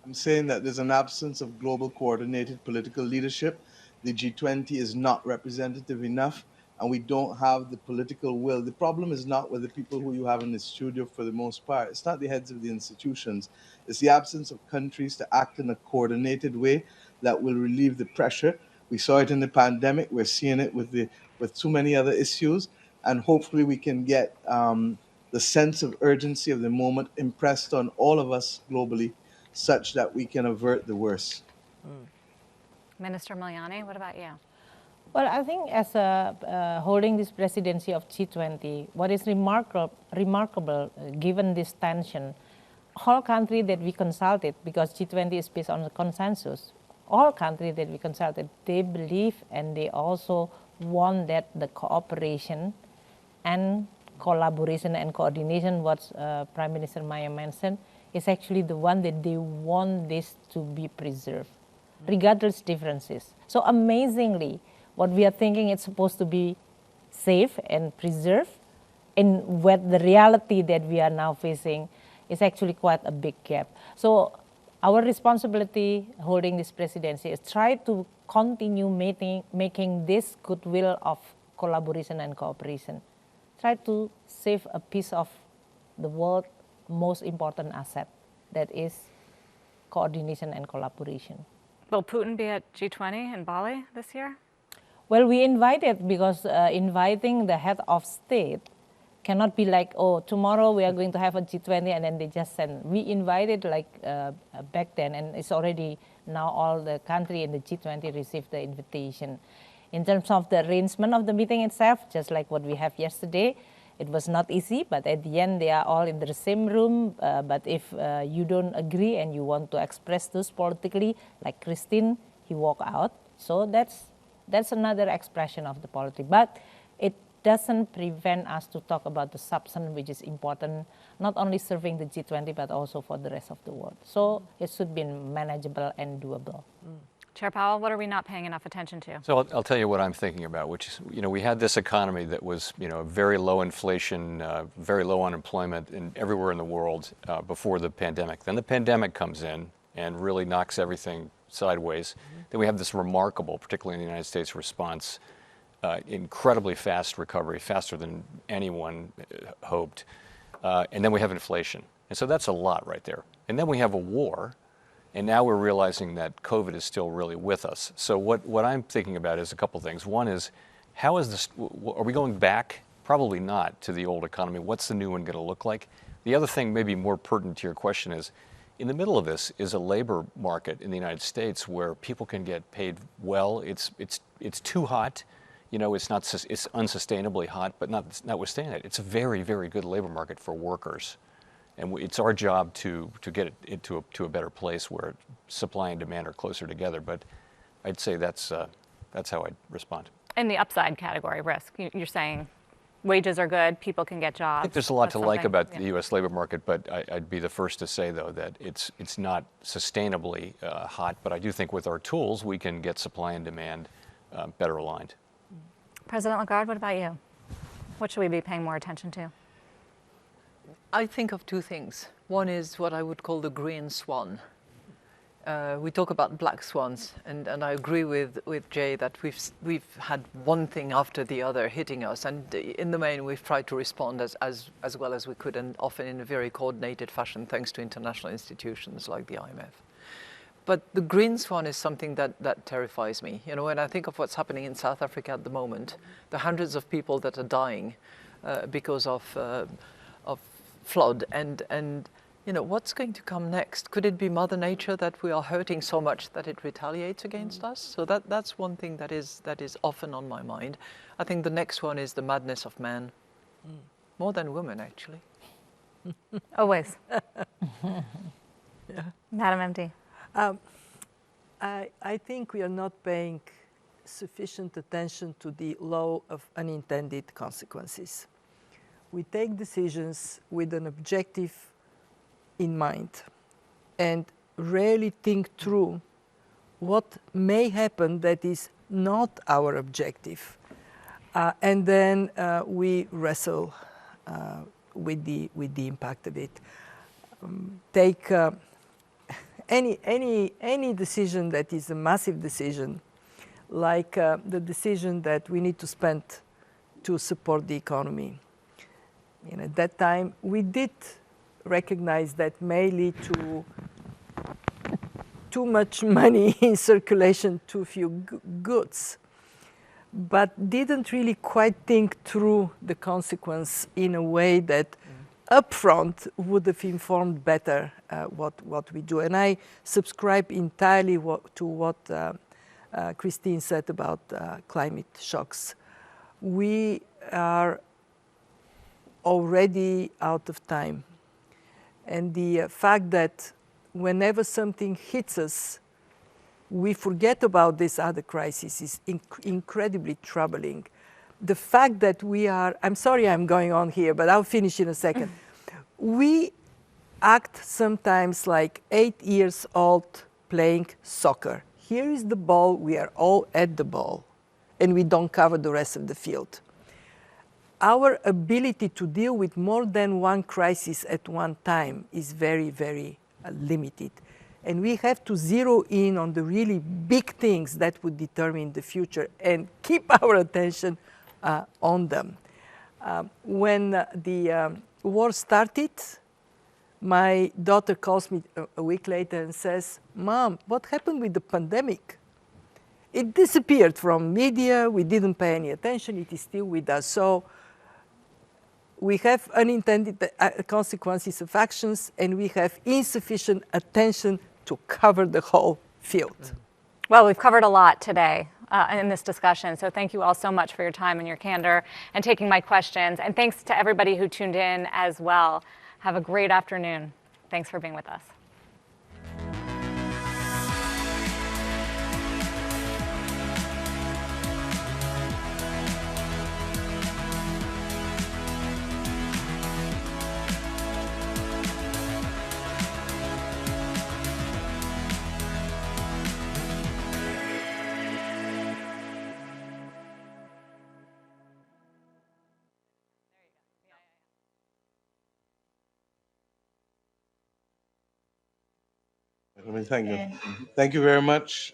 Speaker 6: I'm saying that there's an absence of global coordinated political leadership. The G20 is not representative enough, and we don't have the political will. The problem is not with the people who you have in the studio for the most part. It's not the heads of the institutions. It's the absence of countries to act in a coordinated way that will relieve the pressure. We saw it in the pandemic. We're seeing it with too many other issues, and hopefully we can get the sense of urgency of the moment impressed on all of us globally, such that we can avert the worst.
Speaker 1: Minister Miliani, what about you?
Speaker 5: Well, I think as holding this presidency of G20, what is remarkable given this tension, all countries that we consulted, because G20 is based on the consensus, all countries that we consulted, they believe and they also want that the cooperation and collaboration and coordination, what Prime Minister Maya mentioned, is actually the one that they want this to be preserved. regardless differences. So amazingly, what we are thinking it's supposed to be safe and preserved, and what the reality that we are now facing is actually quite a big gap. So our responsibility holding this presidency is try to continue making this goodwill of collaboration and cooperation. Try to save a piece of the world's most important asset, that is coordination and collaboration.
Speaker 1: Will Putin be at G20 in Bali this year?
Speaker 5: Well, we invited because inviting the head of state cannot be like, oh, tomorrow we are going to have a G20 and then they just send. We invited like back then, and it's already now all the country in the G20 received the invitation. In terms of the arrangement of the meeting itself, just like what we have yesterday, it was not easy, but at the end they are all in the same room. But if you don't agree and you want to express this politically, like Christine, he walked out. So that's another expression of the politics. But it doesn't prevent us to talk about the substance, which is important, not only serving the G20, but also for the rest of the world. So it should be manageable and doable.
Speaker 1: Chair Powell, what are we not paying enough attention to?
Speaker 4: So I'll tell you what I'm thinking about, which is, we had this economy that was, very low inflation, very low unemployment everywhere in the world before the pandemic. Then the pandemic comes in and really knocks everything sideways. Then we have this remarkable, particularly in the United States, response, incredibly fast recovery, faster than anyone hoped. And then we have inflation. And so that's a lot right there. And then we have a war. And now we're realizing that COVID is still really with us. So what I'm thinking about is a couple things. One is, how is this, are we going back? Probably not, to the old economy. What's the new one going to look like? The other thing, maybe more pertinent to your question, is in the middle of this is a labor market in the United States where people can get paid well. It's too hot. It's unsustainably hot, but notwithstanding it, it's a very, very good labor market for workers. And it's our job to get it into a better place where supply and demand are closer together. But I'd say that's how I'd respond.
Speaker 1: In the upside category, risk, you're saying wages are good, people can get jobs.
Speaker 4: I think there's a lot to like about the U.S. labor market, but I'd be the first to say, though, that it's not sustainably hot. But I do think with our tools, we can get supply and demand better aligned.
Speaker 1: President Lagarde, what about you? What should we be paying more attention to?
Speaker 3: I think of two things. One is what I would call the green swan. We talk about black swans, and I agree with Jay that we've had one thing after the other hitting us, and in the main we've tried to respond as well as we could, and often in a very coordinated fashion thanks to international institutions like the IMF. But the green swan is something that terrifies me. When I think of what's happening in South Africa at the moment, the hundreds of people that are dying because of flood, and what's going to come next? Could it be Mother Nature that we are hurting so much that it retaliates against us? So that's one thing that is often on my mind. I think the next one is the madness of man, more than women actually.
Speaker 1: Always. Madam MD.
Speaker 2: I think we are not paying sufficient attention to the law of unintended consequences. We take decisions with an objective in mind and rarely think through what may happen that is not our objective. And then we wrestle with the impact of it. Take any decision that is a massive decision, like the decision that we need to spend to support the economy. At that time, we did recognize that may lead to too much money in circulation, too few goods, but didn't really quite think through the consequence in a way that upfront would have informed better what we do. And I subscribe entirely to what Christine said about climate shocks. We are already out of time. And the fact that whenever something hits us, we forget about this other crisis is incredibly troubling. The fact that we are, I'm sorry I'm going on here, but I'll finish in a second. We act sometimes like 8 years old playing soccer here is the ball, we are all at the ball, and we don't cover the rest of the field. Our ability to deal with more than one crisis at one time is very, very limited. And we have to zero in on the really big things that would determine the future and keep our attention on them. When the war started, my daughter calls me a week later and says, "Mom, what happened with the pandemic?" It disappeared from media. We didn't pay any attention. It is still with us. So we have unintended consequences of actions, and we have insufficient attention to cover the whole field.
Speaker 1: Well, we've covered a lot today in this discussion, so thank you all so much for your time and your candor and taking my questions. And thanks to everybody who tuned in as well. Have a great afternoon. Thanks for being with us.
Speaker 6: Thank you. Thank you very much.